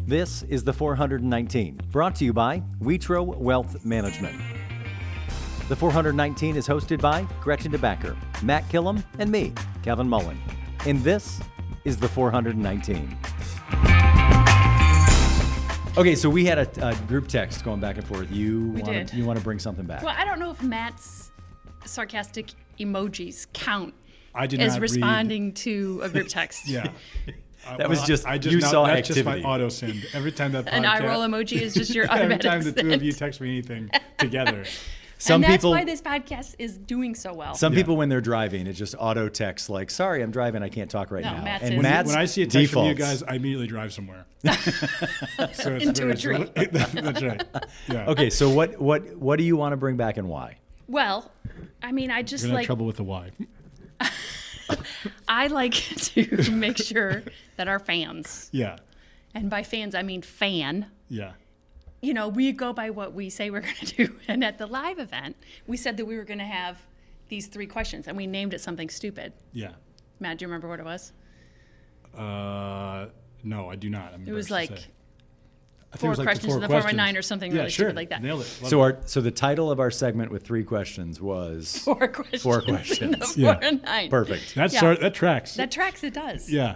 This is the 419, brought to you by Wetro Wealth Management. The 419 is hosted by Gretchen DeBacker, Matt Killam, and me, Kevin Mullen. And this is the 419. Okay, so we had a group text going back and forth. You want to bring something back? Well, I don't know if Matt's sarcastic emojis count I did as not responding to a group text. Yeah. That was just, you you saw that's activity. just my auto send. Every time that podcast. An eye roll emoji is just your automatic Every time the two of you send. text me anything together. Some and that's people, why this podcast is doing so well. Some people, when they're driving, it just auto text like, "Sorry, I'm driving. I can't talk right No, now." Matt And says- Matt's When I see a text from you defaults. guys, I immediately drive somewhere. So it's Into a tree. That's right. Yeah. Okay, so what do you want to bring back and why? Well, I mean, I just We're gonna have like trouble with the why. I like to make sure that our fans, Yeah. and by fans I mean fan, Yeah. you know, we go by what we say we're going to do. And at the live event, we said that we were going to have these 3 questions, and we named it something stupid. Yeah. Matt, do you remember what it was? No, I do not. It was like I think it 4 was like the questions in the 419 or something Yeah, really sure. stupid like that. Nailed it. Love So it. so the title of our segment with 3 questions was 4 questions. 4 In the questions. 409. Perfect. That yeah. that tracks. That tracks, it does. Yeah.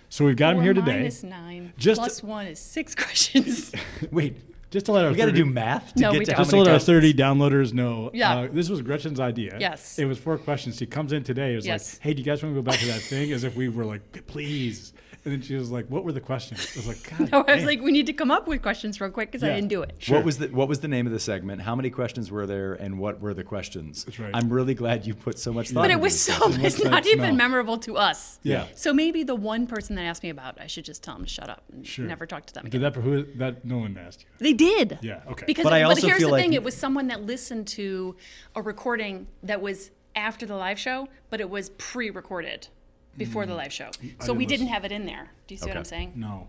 So we've got him 4 here today. minus 9 Just- plus 1 is 6 questions. Wait, Just to let our we got to 30 do math to No, get we to don't. how Just to many let our questions? 30 downloaders know, Yeah. this was Gretchen's idea. Yes. It was 4 questions. She comes in today. It was Yes. like, hey, do you guys want to go back to that thing? As if we were like, please. And then she was like, what were the questions? I was like, God. No, I was dang. like, we need to come up with questions real quick because I Yeah. didn't do it. Sure. What was the name of the segment? How many questions were there, and what were the questions? That's right. I'm really glad you put so much thought But it into was this. so, What's it's that not even smell? memorable to us. Yeah. So maybe the one person that asked me about, I should just tell him to shut up and Sure. never talk to them Did again. that no one asked you? They did. Yeah, okay. Because But I also here's feel the like- thing, it was someone that listened to a recording that was after the live show, but it was pre-recorded before the live show. So we didn't didn't have it in there. Do you see what Okay. I'm saying? No.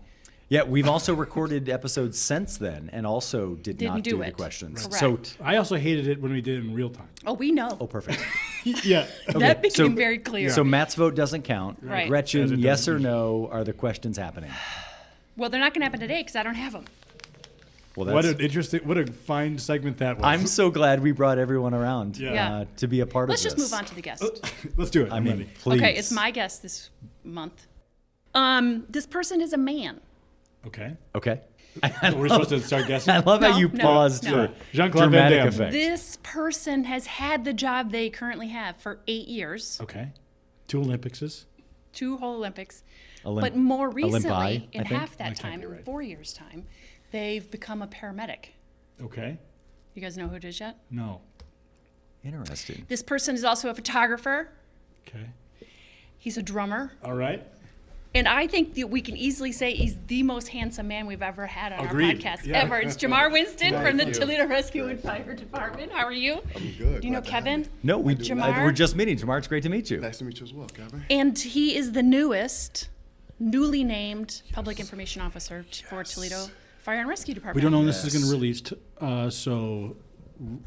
Yeah, we've also recorded episodes since then, and also didn't Didn't not do do the it. questions. Correct. So, I also hated it when we did it in real time. Oh, we know. oh, perfect. Yeah. That became so- very clear. So Matt's vote doesn't count. Right. As Gretchen, it yes doesn't or usually. no? Are the questions happening? Well, they're not going to happen today because I don't have them. Well, What an interesting, what a fine segment that was. I'm so glad we brought everyone around Yeah. to be a part Let's of just this. move on to the guest. Let's do it. I I'm mean, ready. please. Okay, it's my guest this month. This person is a man. Okay. Okay. We're supposed to start guessing? I love how No, you no, paused no. for Jean-Claude Van dramatic Damme. effect. This person has had the job they currently have for 8 years, Okay. 2 Olympicses. 2 whole Olympics. Olymp- But more Olympi, recently, I in think. half that That can't time, be in right. 4 years' time, they've become a paramedic. Okay. You guys know who it is yet? No. Interesting. This person is also a photographer. Okay. He's a drummer. All right. And I think that we can easily say he's the most handsome man we've ever had on Agreed. our podcast Yeah. ever. It's Jamar Winston from the you. Toledo Rescue and Fire Department. How are you? I'm good. Do you know Glad to have Kevin? you. No, Jamar? we're just meeting. Jamar, it's great to meet you. Nice to meet you as well, Gavin. And he is the newly named public information officer for Toledo Fire and Rescue Department. We don't know when this is going to Yes. release, so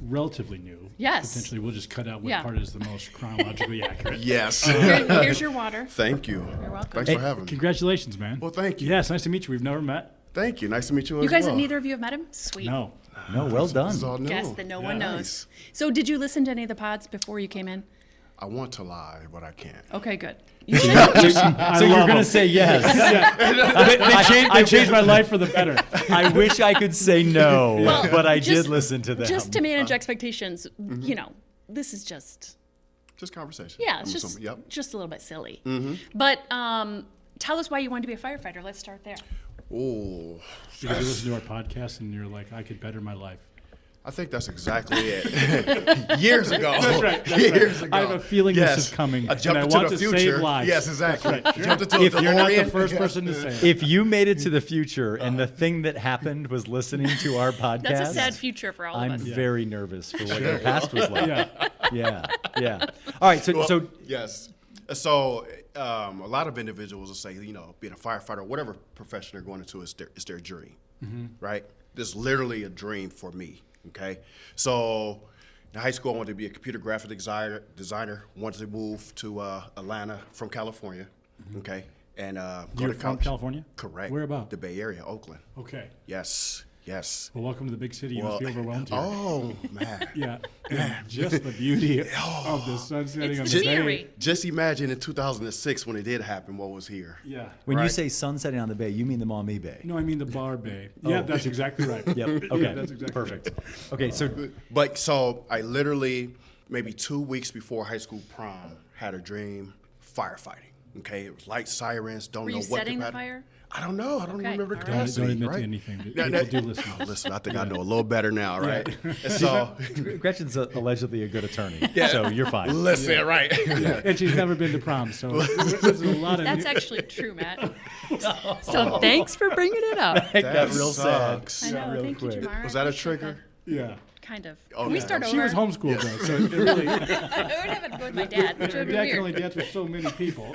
relatively new. Yes. Potentially, we'll just cut out what Yeah. part is the most chronologically accurate. Yes. Here's your water. Thank you. You're welcome. Thanks for having me. Congratulations, man. Well, thank you. Yes, nice to meet you. We've never met. Thank you. Nice to meet you as You guys, well. neither of you have met him? Sweet. No. No, well This is done. all new. Guess that no one knows. Nice. So did you listen to any of the pods before you came in? I want to lie, but I can't. Okay, good. You should. So you're going to say yes. They changed my life for the better. I wish I could say no, Well, but I just- did listen to them. Just to manage expectations, you know, this is just, Just conversation. yeah, it's I'm just, assuming. Yep. just a little bit silly. But tell us why you wanted to be a firefighter. Let's start there. Oh, Because you listen to our podcast and you're like, I could better my life. I think that's exactly it. Years ago. That's right. Years ago. I have a feeling Yes. this is coming. I jumped and into I want the to future. save lives. Yes, exactly. That's right. Jumped into If the You're not the DeLorean. first person to say it. if you made it to the future and the thing that happened was listening to our podcast, That's a sad future for all I'm of us. very nervous for what your past was like. Yeah. Yeah. All right. So Yes. So a lot of individuals will say, being a firefighter, whatever profession they're going into is their dream, right? This is literally a dream for me, okay? So in high school, I wanted to be a computer graphic designer, wanted to move to Atlanta from California, okay? and go You're to from college. California? Correct. Where about? The Bay Area, Oakland. Okay. Yes. Well, welcome to the big city. You must be overwhelmed here. Oh man. Yeah. And just the beauty of the sun setting on It's the the bay. scenery. Just imagine in 2006 when it did happen, what was here. Yeah. When you Right. say sunsetting on the bay, you mean the Maumee Bay. No, I mean the bar bay. Yeah, that's exactly right. Yep. Okay. Yeah, that's exactly Perfect. Okay. So But so I literally, maybe 2 weeks before high school prom, had a dream firefighting. Okay, it was light sirens. Don't Were know you what setting the capacity- fire? I don't know. I don't Okay, remember all the right. capacity. Don't admit right? to anything. No, People do listen. Listen, I think I know a little better now, right? And so, Gretchen's allegedly a good attorney, Yeah. so you're fine. listen, right? And she's never been to prom, so there's a lot of That's actually true, Matt. So thanks for bringing it up. It got real sad. sucks. I know. real Thank quick. you, Jamar. Was that a Appreciate trigger? yeah. Kind of. Oh, Can we yeah. start over? She was homeschooled though, so it really. I would have it with my dad, which Her would be dad can only weird. dance with so many people.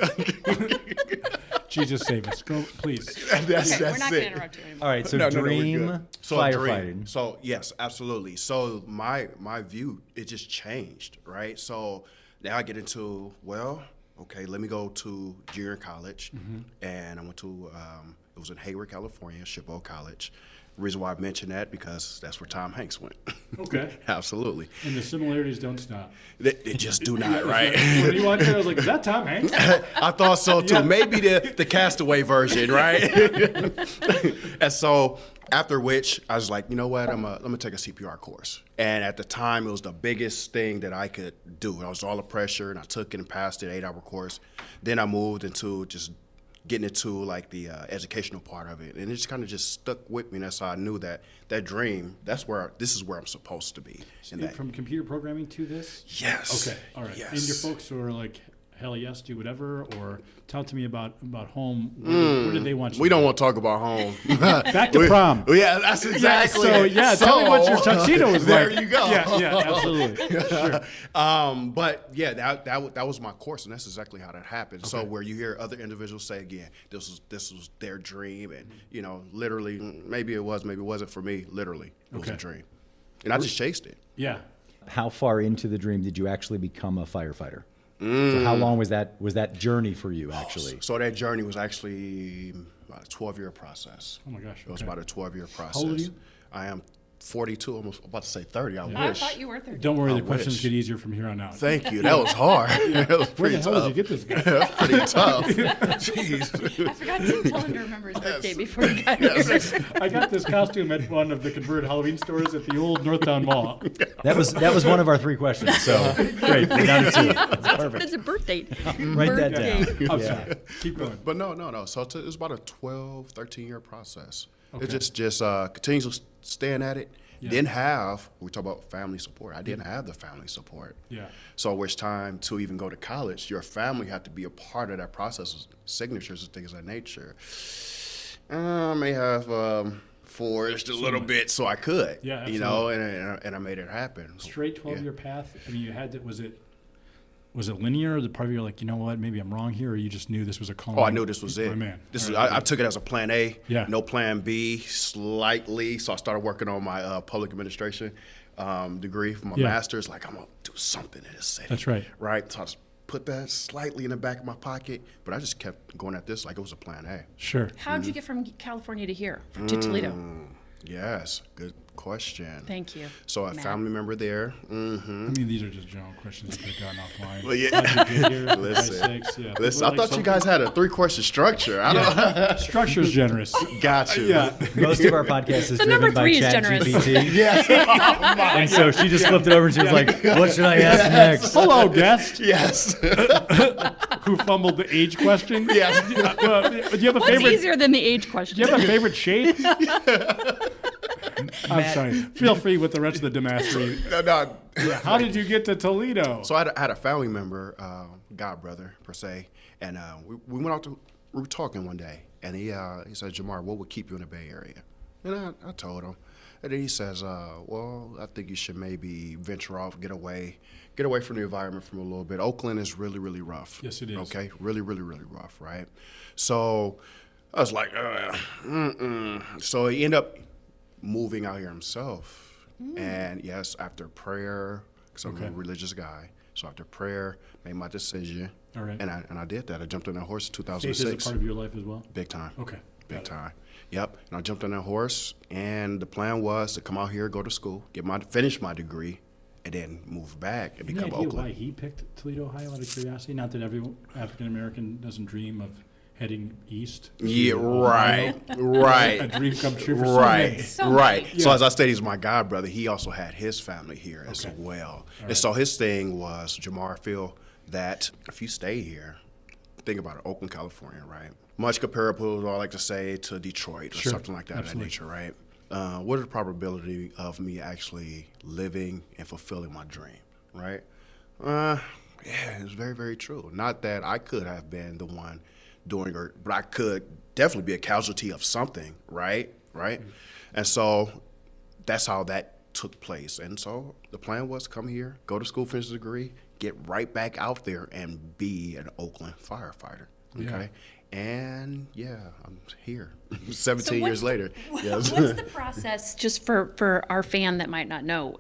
Jesus save us. Go, please. That's Okay, we're not going it. to interrupt you anymore. All right. So No, we're dream good. So firefighting. dream. So yes, absolutely. So my view, it just changed, right? So now I get into, well, okay, let me go to junior college, and I went to it was in Hayward, California, Chabot College. The reason why I mention that because that's where Tom Hanks went. Okay. Absolutely, And the similarities don't stop. they just do not, right? When you watch it, I was like, is that Tom Hanks? I thought so too. Maybe the Castaway version, right? And so after which I was like, you know what? I'm gonna take a CPR course. And at the time, it was the biggest thing that I could do. It was all the pressure, and I took it and passed it, 8-hour course. Then I moved into just getting into like the educational part of it, and it just kind of just stuck with me. And that's how I knew that dream. This is where I'm supposed to be. In that. From computer programming to this? Yes. Okay. All right. Yes. And your folks were like, hell yes, do whatever, or talk to me about home. Where did they want you? We don't want to talk about home. Back to prom. Yeah, that's exactly. So it. tell me what your tuxedo was there like. you go. Yeah, absolutely. Sure. But yeah, that was my course, and that's exactly how that happened. So where you hear other individuals say again, this was their dream, and literally, maybe it was, maybe it wasn't for me. Literally, it was a dream, and I just chased it. Yeah. How far into the dream did you actually become a firefighter? So how long was that journey for you actually? So that journey was actually about a 12-year process. Oh my gosh. It was about a 12-year process. old are you? I am 42. Almost about to say 30. I I wish. thought you were 30. Don't worry, I the questions wish. get easier from here on out. Thank you. That was hard. That was Where pretty the hell tough. did you get this guy? That's pretty tough. Jeez. I forgot to tell him to remember his birthday before he got here. I got this costume at one of the converted Halloween stores at the old Northtown Mall. That was one of our 3 questions. So great, we're down to 2. That's perfect. It's a birth date. Write that down. I'm Yeah. sorry. Keep going. But no. So it was about a 12, 13-year process. Okay. It just continues staying at it. Yeah. Didn't have, we talk about family support. I didn't have the family support. Yeah. So it's time to even go to college. Your family had to be a part of that process, signatures and things of that nature. I may have forged a little bit so I could, Yeah, and I made it happen. Straight 12-year path. I mean, you had to. Was it linear, or the part of you like, you know what, maybe I'm wrong here, or you just knew this was a calling? Oh, I knew this was it. My man. This All is. right. I took it as a plan A. Yeah. No plan B. Slightly. So I started working on my public administration degree for my master's. Like I'm gonna do something in this city. That's right. Right. So I just put that slightly in the back of my pocket, but I just kept going at this like it was a plan A. Sure. How did you get from California to here, to Toledo? Yes. Good question. Thank you. So a Matt. family member there. Mm-hmm. I mean, these are just general questions that could have gotten offline. Well, yeah. How'd you get here? For Listen. Christ's sakes? Yeah. Listen, People I like thought you guys had a 3-question structure. I don't. Structure's generous. Got you. Yeah. Most of our podcast is The number driven by 3 is generous. ChatGPT. Yes. And so she just flipped it over and she was like, what should I ask next? Hello, guest. Yes. Who fumbled the age question? Yes. Do you have a What's favorite? easier than the age question? Do you have a favorite shape? I'm sorry. Feel free with the rest of the Damascene. No. How did you get to Toledo? So I had a family member, god brother per se, and we went out to. We were talking one day, and he said, Jamar, what would keep you in the Bay Area? And I told him, and then he says, well, I think you should maybe venture off, get away from the environment for a little bit. Oakland is really, really rough. Yes, it is. Okay, really, really, really rough, right? So I was like, So he ended up moving out here himself, and yes, after prayer, because I'm a religious guy, So after prayer, made my decision. All right. And I did that. I jumped on that horse in Faith 2006. is a part of your life as well? Big time. Okay. Big Got it. time. Yep. And I jumped on that horse, and the plan was to come out here, go to school, finish my degree, and then move back and Any become idea Oakland. why he picked Toledo, Ohio, out of curiosity? Not that every African American doesn't dream of heading east. to Yeah, Ohio. right. A dream come true for so Right, many. So right. many. So Yeah. as I stated, he's my god brother. He also had his family here as Okay. well. And right. so his thing was, Jamar, feel that if you stay here, think about it, Oakland, California, right? Much comparable, I like to say, to Detroit or Sure. something like that Absolutely. of that nature, right? What is the probability of me actually living and fulfilling my dream, right? Yeah, it's very, very true. Not that I could have been the one doing it, but I could definitely be a casualty of something, right? Right? And so that's how that took place. And so the plan was come here, go to school, finish the degree, get right back out there and be an Oakland firefighter. Okay. And yeah, I'm here 17 years later. Yes. What's the process, just for our fan that might not know?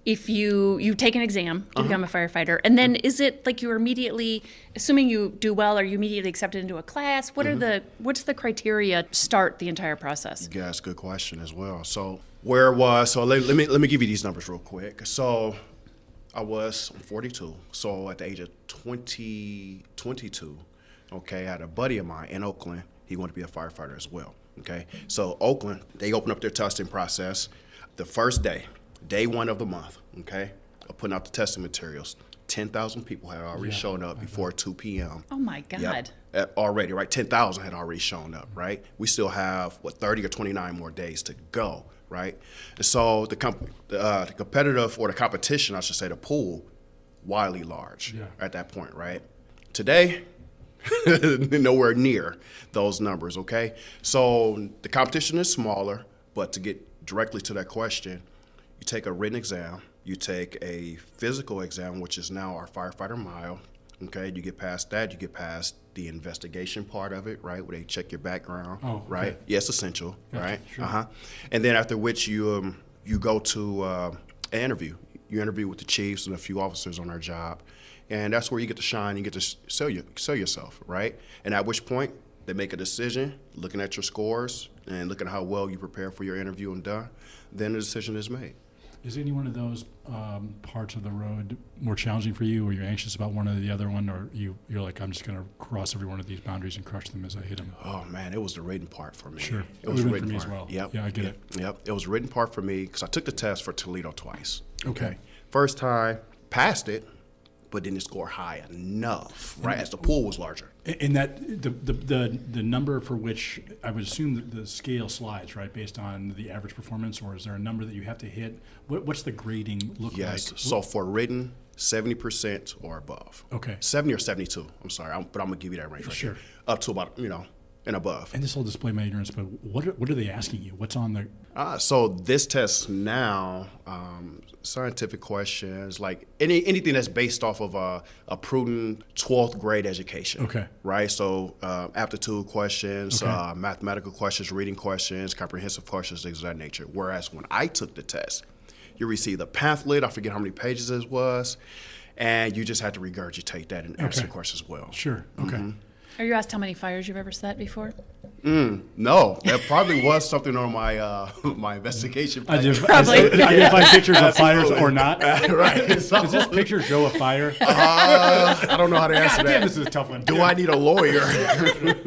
If you take an exam to become a firefighter, and then is it like you're immediately, assuming you do well, are you immediately accepted into a class? What's the criteria to start the entire process? Yeah, that's a good question as well. So let me give you these numbers real quick. So I'm 42. So at the age of 22, okay, I had a buddy of mine in Oakland. He wanted to be a firefighter as well. Okay, so Oakland, they opened up their testing process the first day one of the month. Okay, of putting out the testing materials. 10,000 people had already shown up before 2 p.m. Oh my God. Yep. Already, right? 10,000 had already shown up, right? We still have, 30 or 29 more days to go, right? And so the competitive, or the competition, I should say, the pool, wildly large at that point, right? Today, nowhere near those numbers, okay? So the competition is smaller, but to get directly to that question, you take a written exam, you take a physical exam, which is now our firefighter mile. Okay, you get past that, you get past the investigation part of it, right, where they check your background, right? Okay. Yeah, it's essential, right? Sure. And then after which you go to an interview. You interview with the chiefs and a few officers on our job, and that's where you get to shine. You get to sell yourself, right? And at which point they make a decision, looking at your scores and looking at how well you prepare for your interview and done. Then the decision is made. Is any one of those parts of the road more challenging for you, or you're anxious about one or the other one, or you're like, I'm just going to cross every one of these boundaries and crush them as I hit them? Oh man, it was the written part for me. Sure. It was the It would've been written for me as part. well. Yep. Yeah, I get yep. Yep. It was the written part for me because I took the test for Toledo twice. Okay. First time, passed it, but didn't score high enough, right? As the pool was larger. And that the number for which I would assume that the scale slides, right, based on the average performance, or is there a number that you have to hit? What's the grading look Yes. like? So for written, 70% or above. Okay. 70 or 72. I'm sorry, but I'm gonna give you that range right Sure. here. Up to about and above. And this will display my ignorance, but what are they asking you? What's on the? So this test now, scientific questions, like anything that's based off of a prudent 12th grade education. Okay. Right? So aptitude questions, Okay. mathematical questions, reading questions, comprehensive questions, things of that nature. Whereas when I took the test, you received a pamphlet, I forget how many pages it was, and you just had to regurgitate that and answer the questions well. Sure. Okay. Are you asked how many fires you've ever set before? No, that probably was something on my my investigation. I did Probably. find pictures of fires or not. Right. So, Does this picture show a fire? I don't know how to answer Damn, that. this is a tough one. Do I need a lawyer?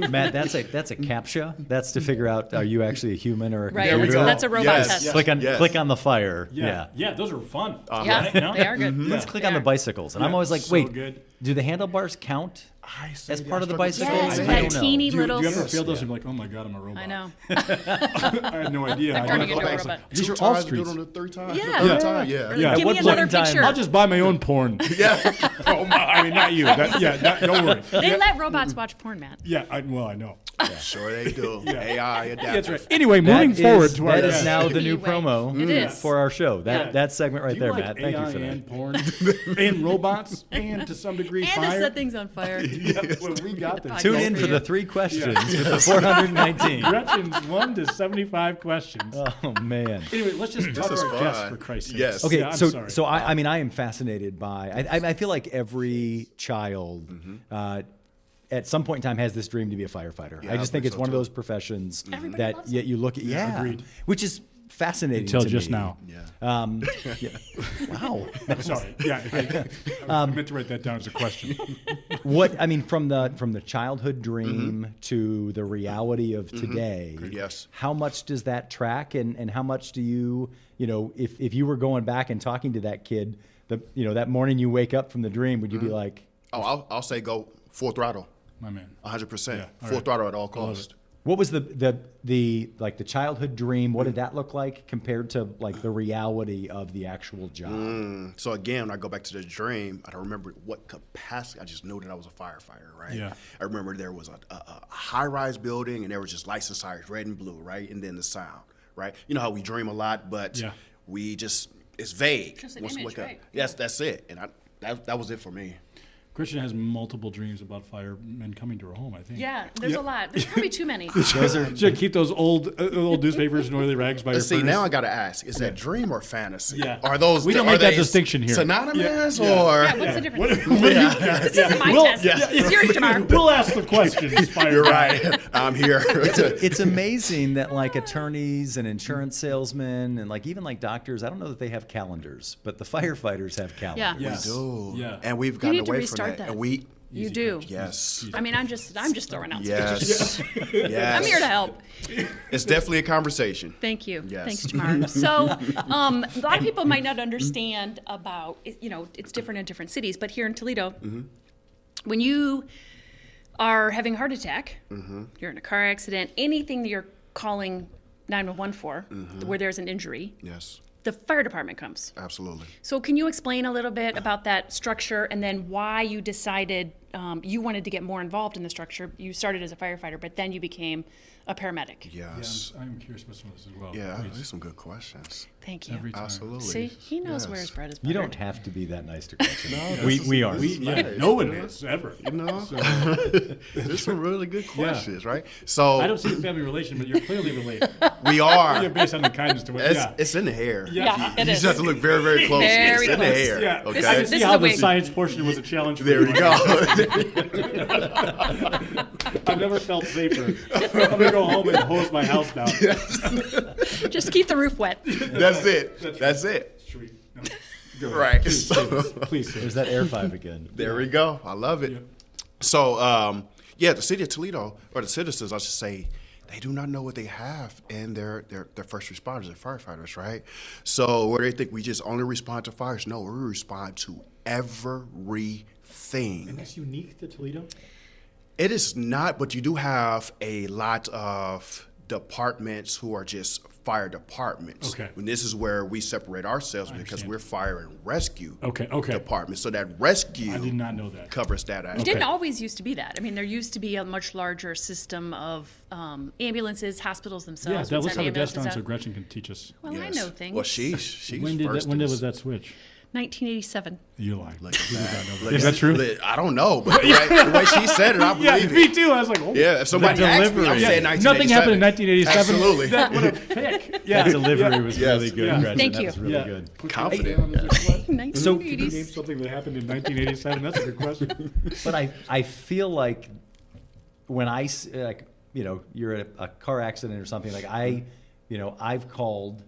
Matt, that's a CAPTCHA. That's to figure out, are you actually a human or a Right. computer? That's a robot Yes. test. Yes. Click on the fire. Yeah, those are fun. Yeah, Right? No? they are good. Let's click on They the are. bicycles. And I'm always like, so wait, good. do the handlebars count as part of the bicycle? Yes, I that don't know. teeny Do you little. ever feel those and be like, oh my God, I'm a robot? I know. I had no idea. I'm turning into a robot. These Two are all times, do it streets. on the third time. Yeah. Third time, yeah. Yeah. Give What me another point in time- picture. I'll just buy my own porn. Yeah. Oh my, I mean, not you. Don't worry. They let robots watch porn, Matt. Yeah, I know. Sure they do. AI adaptive. That's right. Anyway, moving forward to our that is guest. now the new Anyway, promo it is. for our show. That Yeah. segment right Do there, you like Matt. Thank AI you for that. and porn and robots and to some degree And fire. to set things on fire. Yeah, well, we got this. Tune in for the 3 questions with the 419. Gretchen's 1 to 75 questions. Oh man. Anyway, let's just talk to is our fun. guests for Christ's sake. Yes. Okay, Yeah, I'm so sorry. so I mean I am fascinated by I feel like every child at some point in time has this dream to be a firefighter. Yeah, I just I think believe it's so, one of too. those professions Everybody that loves yet you look at agreed. which is fascinating Until to just me. now. Yeah. Yeah. Wow. I'm sorry. Yeah, I meant to write that down as a question. What I mean from the childhood dream to the reality of today. Yes. How much does that track, and how much do you if you were going back and talking to that kid, that morning you wake up from the dream, would you be like, Oh, I'll say go full throttle, My man. 100%, Yeah, all full right. throttle at all love costs. what was the childhood dream? What did that look like compared to like the reality of the actual job? So again, when I go back to the dream, I don't remember what capacity. I just knew that I was a firefighter, right? Yeah. I remember there was a high-rise building, and there was just lights and sirens, red and blue, right? And then the sound, right? You know how we dream a lot, but Yeah. we just it's vague. Just an Once we image, wake up. right? Yes, that's it. And that was it for me. Gretchen has multiple dreams about firemen coming to her home, I think. Yeah, there's a lot. There's probably too many. Should keep those old newspapers and oily rags by your See, furnace. now I got to ask: is that dream or fantasy? Yeah. Are those? We don't are make that they distinction here. Synonymous Yeah. or? Yeah, what's the difference? What do you This isn't my test. It's yours, Jamar. We'll ask the questions, fire. You're right. I'm here. It's amazing that like attorneys and insurance salesmen and like even like doctors, I don't know that they have calendars, but the firefighters have calendars. Yes. do. Yeah. And we've gotten need to away from restart that. that. And we, You do. yes. I mean, I'm just throwing out Yes. suggestions. Yes. I'm here to help. It's definitely a conversation. Thank you. Yes. Thanks, Jamar. So, a lot of people might not understand about, it's different in different cities, but here in Toledo, when you are having a heart attack, you're in a car accident, anything that you're calling 911 for, where there's an injury, Yes. the fire department comes. Absolutely. So can you explain a little bit about that structure and then why you decided you wanted to get more involved in the structure? You started as a firefighter, but then you became a paramedic. Yes. I'm curious about some of this as well. Yeah, Please. these some good questions. Thank you. Every time. Absolutely. See, he knows Yes. where his bread is You buttered. don't have to be that nice to Gretchen. this we is- aren't. Yeah, no one is ever. You know, there's some really good questions, right? I So don't see the family relation, but you're clearly related. we are. You're based on the kindness to it. Yeah. It's in the hair. Yeah, You it just is. have to look very, very close. Very it's in the close. hair. Yeah. Okay. I can This see is how the the wig. science portion was a challenge for There you. we go. I've never felt safer. I'm going to go home and hose my house down. Just keep the roof wet. That's it. That's it. Sweet. No. Go ahead. Right. Please. There's that Air 5 again. There we go. I love it. Yeah. So, the city of Toledo, or the citizens, I should say, they do not know what they have in their first responders, their firefighters, right? So, where they think we just only respond to fires, no, we respond to everything. That's unique to Toledo? It is not, but you do have a lot of departments who are just fire departments. Okay. And this is where we separate ourselves because understand. we're fire and rescue Okay. department. So that rescue I did not know that. covers that It aspect. didn't always used to be that. I mean, there used to be a much larger system of ambulances, hospitals Yeah, themselves. let's would have send a guest ambulances on so out. Gretchen can teach us. Well, I Yes. know things. Well, she's When first in was this. that switch? 1987. You lie. Look at that. Is that true? I don't know, but the way she said it, I Yeah, believe me it. too. I was like, oh. Yeah, if somebody asked me, I'm delivery. saying Yeah, 1987. nothing happened in 1987. Absolutely. That would have pick. Yeah. That delivery was Yes. really good, Yeah. Gretchen. Thank that you. was really Yeah. good. Confident. Can you 1980s. name something that happened in 1987? That's a good question. But I feel like when you're at a car accident or something, like I've called,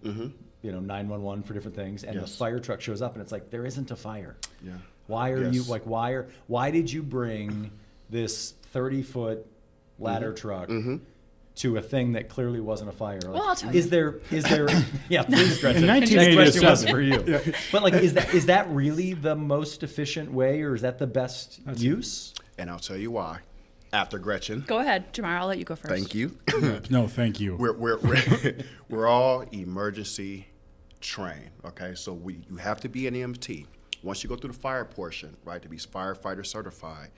911 for different things, and the Yes. fire truck shows up, and it's like, there isn't a fire. Yeah. Why are you, Yes. like, why did you bring this 30-foot ladder truck to a thing that clearly wasn't a fire? Like, Well, I'll tell is there, yeah, please, Gretchen. In Next question was 1987. for you. But like, is that really the most efficient way, or is that the best use? And I'll tell you why. After Gretchen, Go ahead, Jamar. I'll let you go first. thank you. No, thank you. We're all emergency trained, okay? So you have to be an EMT. Once you go through the fire portion, right, to be firefighter certified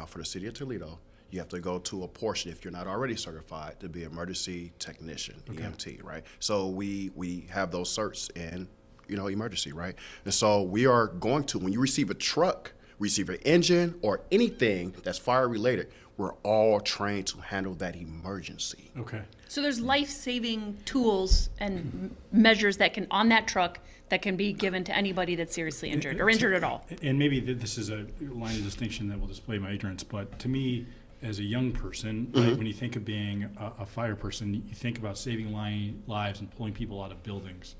for the city of Toledo, you have to go to a portion if you're not already certified to be emergency technician, EMT, right? So we have those certs in, emergency, right? And so we are going to, when you receive a truck, receive an engine, or anything that's fire related, we're all trained to handle that emergency. Okay. So there's life-saving tools and measures that can, on that truck, that can be given to anybody that's seriously injured or injured at all. And maybe this is a line of distinction that will display my ignorance, but to me, as a young person, right, when you think of being a fire person, you think about saving lives and pulling people out of buildings.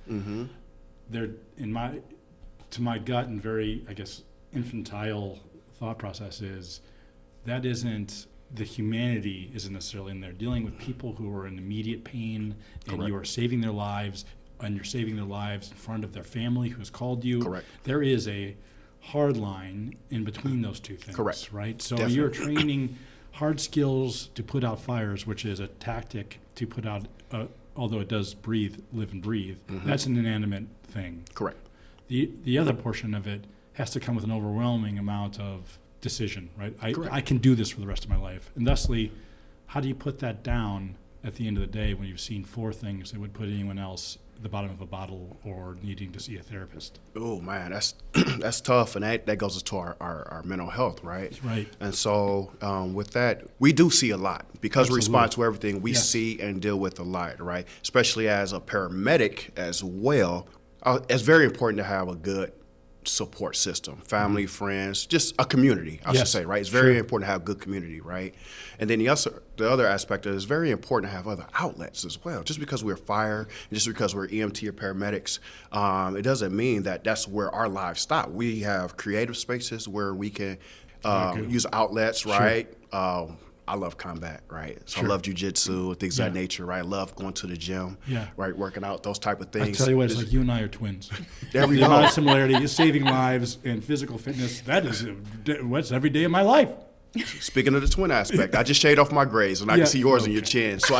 They're, to my gut and very, I guess, infantile thought process is that isn't, the humanity isn't necessarily in there. Dealing with people who are in immediate pain and Correct. you are saving their lives, and you're saving their lives in front of their family who has called you. Correct. There is a hard line in between those two things. Correct. Right? So Definitely. you're training hard skills to put out fires, which is a tactic to put out, although it does live and breathe. That's an inanimate thing. Correct. The other portion of it has to come with an overwhelming amount of decision, right? Correct. I can do this for the rest of my life. And thusly, how do you put that down at the end of the day when you've seen 4 things that would put anyone else at the bottom of a bottle or needing to see a therapist? Oh man, that's that's tough, and that goes into our mental health, right? Right. And so with that, we do see a lot because we Absolutely. respond to everything. We Yes. see and deal with a lot, right? Especially as a paramedic as well. It's very important to have a good support system, family, friends, just a community, I should Yes. say, right? It's very Sure. important to have good community, right? And then the other aspect is very important to have other outlets as well. Just because we're fire, just because we're EMT or paramedics, it doesn't mean that that's where our lives stop. We have creative spaces where we can use outlets, right? I love combat, right? So Sure. I love jujitsu, things of that Yeah. nature, right? I love going to the gym, Yeah. right? Working out, those type of I things. tell you what, it's like you and I are twins. There we The amount go. of similarity is saving lives and physical fitness. That is what's every day of my life. Speaking of the twin aspect, I just shaved off my grays, and I Yeah. can see yours in your chin. So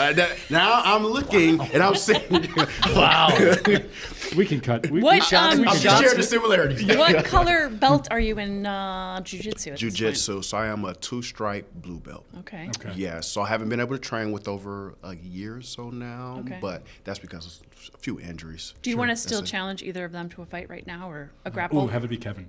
now I'm looking, and I'm saying, Wow. We can cut. We What, can um, I'm cut. just sharing the similarities. What color belt are you in jiu-jitsu at this point? Jiu-jitsu, so I am a 2-stripe blue belt. Okay. Okay. Yeah, so I haven't been able to train with over a year or so now, Okay. but that's because of a few injuries. Do you want to still That's it. challenge either of them to a fight right now or a Oh, grapple? have it be Kevin.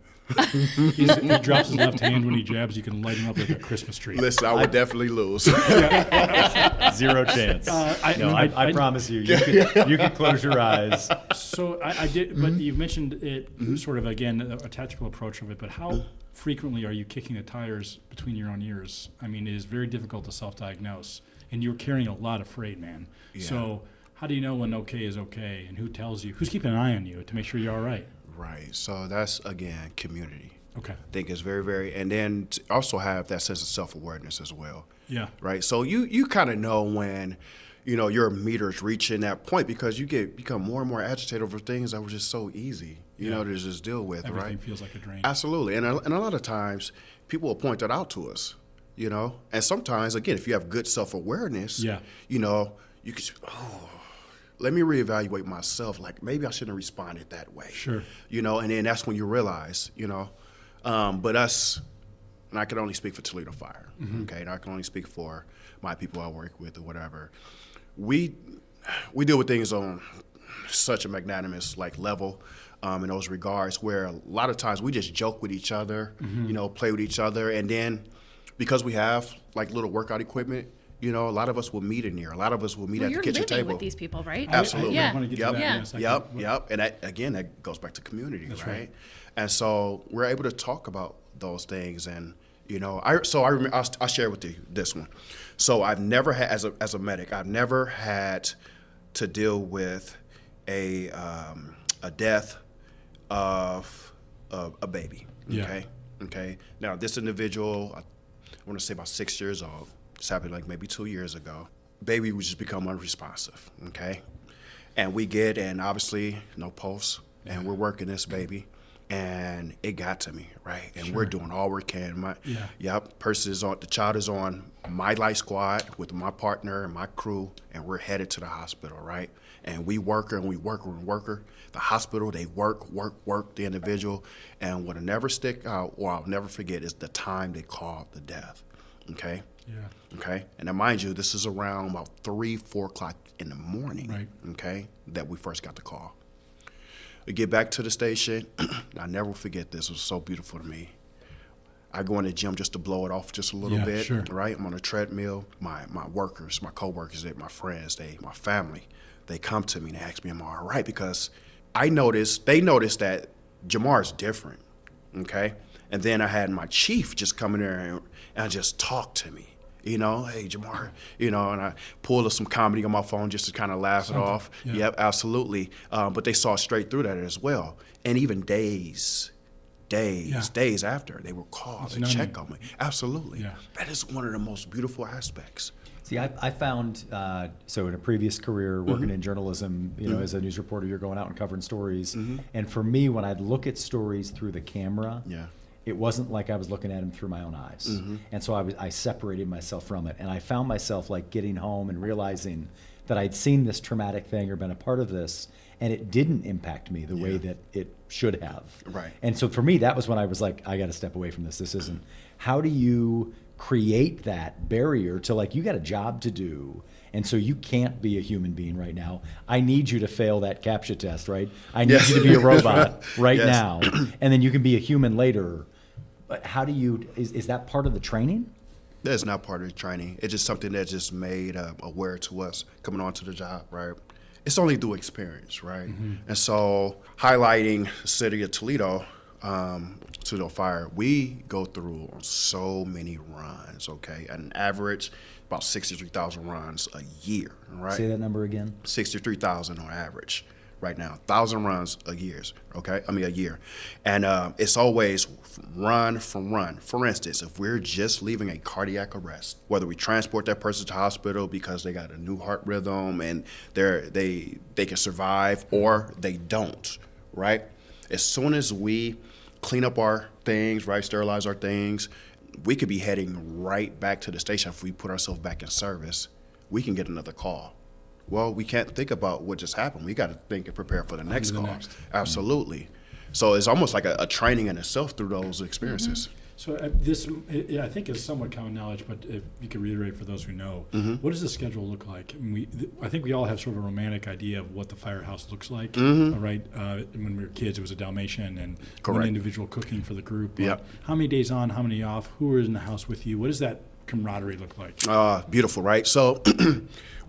He drops his left hand when he jabs. You can light him up like a Christmas tree. Listen, I would definitely lose. Zero chance. I I promise you, you can close your eyes. So I did, but you've mentioned it sort of again a tactical approach of it. But how frequently are you kicking the tires between your own ears? I mean, it is very difficult to self-diagnose, and you're carrying a lot of freight, man. Yeah. So how do you know when okay is okay, and who tells you? Who's keeping an eye on you to make sure you're all right? Right, so that's, again, community. Okay. I think it's very, very, and then to also have that sense of self-awareness as well. Yeah. Right, so you kind of know when, your meter's reaching that point because you become more and more agitated over things that were just so easy, Yeah. to just deal with, Everything right? feels like a drain. Absolutely, and a lot of times people will point that out to us, and sometimes, again, if you have good self-awareness, Yeah. you can, let me reevaluate myself. Like maybe I shouldn't have responded that way. Sure. And then that's when you realize, but us, and I can only speak for Toledo Fire, okay? And I can only speak for my people I work with or whatever. We deal with things on such a magnanimous level in those regards where a lot of times we just joke with each other, play with each other, and then because we have little workout equipment, a lot of us will meet in there. A lot of us will meet Well, at the you're kitchen living table. with these people, right? Absolutely. Yeah. I want to get Yep. to that in Yeah. a second. Yep. And that goes back to community, That's right? right. And so we're able to talk about those things, and I share with you this one. So I've never had, as a medic, I've never had to deal with a death of a baby. Yeah. Okay. Now this individual, I want to say about 6 years old. This happened maybe 2 years ago. Baby would just become unresponsive. Okay. And obviously no pulse, and we're working this baby, and it got to me, right? And we're doing all we can. The child is on my life squad with my partner and my crew, and we're headed to the hospital, right? And we work her and we work her. The hospital, they work the individual, and what'll never stick out, or I'll never forget, is the time they called the death. Okay. Yeah. Okay. And now, mind you, this is around about 3, 4 o'clock in the morning. Right. Okay. That we first got the call. We get back to the station. I'll never forget this. It was so beautiful to me. I go in the gym just to blow it off just a little bit. Sure. Right. I'm on a treadmill. My workers, my coworkers, my friends, my family, they come to me and ask me, am I all right? Because they noticed that Jamar's different. Okay. And then I had my chief just come in there and just talk to me. Hey, Jamar, and I pulled some comedy on my phone just to kind of laugh it off. Yeah. Yep, absolutely. But they saw straight through that as well. And even days after, they would call and check on me. Absolutely. Yeah. That is one of the most beautiful aspects. See, I found, so in a previous career working in journalism, as a news reporter, you're going out and covering stories. And for me, when I'd look at stories through the camera, it wasn't like I was looking at them through my own eyes. And so I separated myself from it. And I found myself like getting home and realizing that I'd seen this traumatic thing or been a part of this, and it didn't impact me the way that it should have. Right. And so for me, that was when I was like, I got to step away from this. This isn't. How do you create that barrier to, like, you got a job to do, and so you can't be a human being right now. I need you to fail that CAPTCHA test, right? I need you to be a robot right now, and then you can be a human later. But how do you, is that part of the training? That's not part of the training. It's just something that's just made aware to us coming onto the job, right? It's only through experience, right? And so highlighting the city of Toledo, Toledo Fire, we go through so many runs, okay? At an average, about 63,000 runs a year, right? Say that number again. 63,000 on average right now. 1,000 runs a year, okay? A year. And it's always run from run. For instance, if we're just leaving a cardiac arrest, whether we transport that person to hospital because they got a new heart rhythm and they can survive, or they don't, right? As soon as we clean up our things, right, sterilize our things, we could be heading right back to the station. If we put ourselves back in service, we can get another call. Well, we can't think about what just happened. We got to think and prepare for the next call. Absolutely. So it's almost like a training in itself through those experiences. So this, I think, is somewhat common knowledge, but if you could reiterate for those who know, what does the schedule look like? I think we all have sort of a romantic idea of what the firehouse looks like, right? When we were kids, it was a Dalmatian and one individual cooking for the group. How many days on, how many off? Who is in the house with you? What does that camaraderie look like? Beautiful, right? So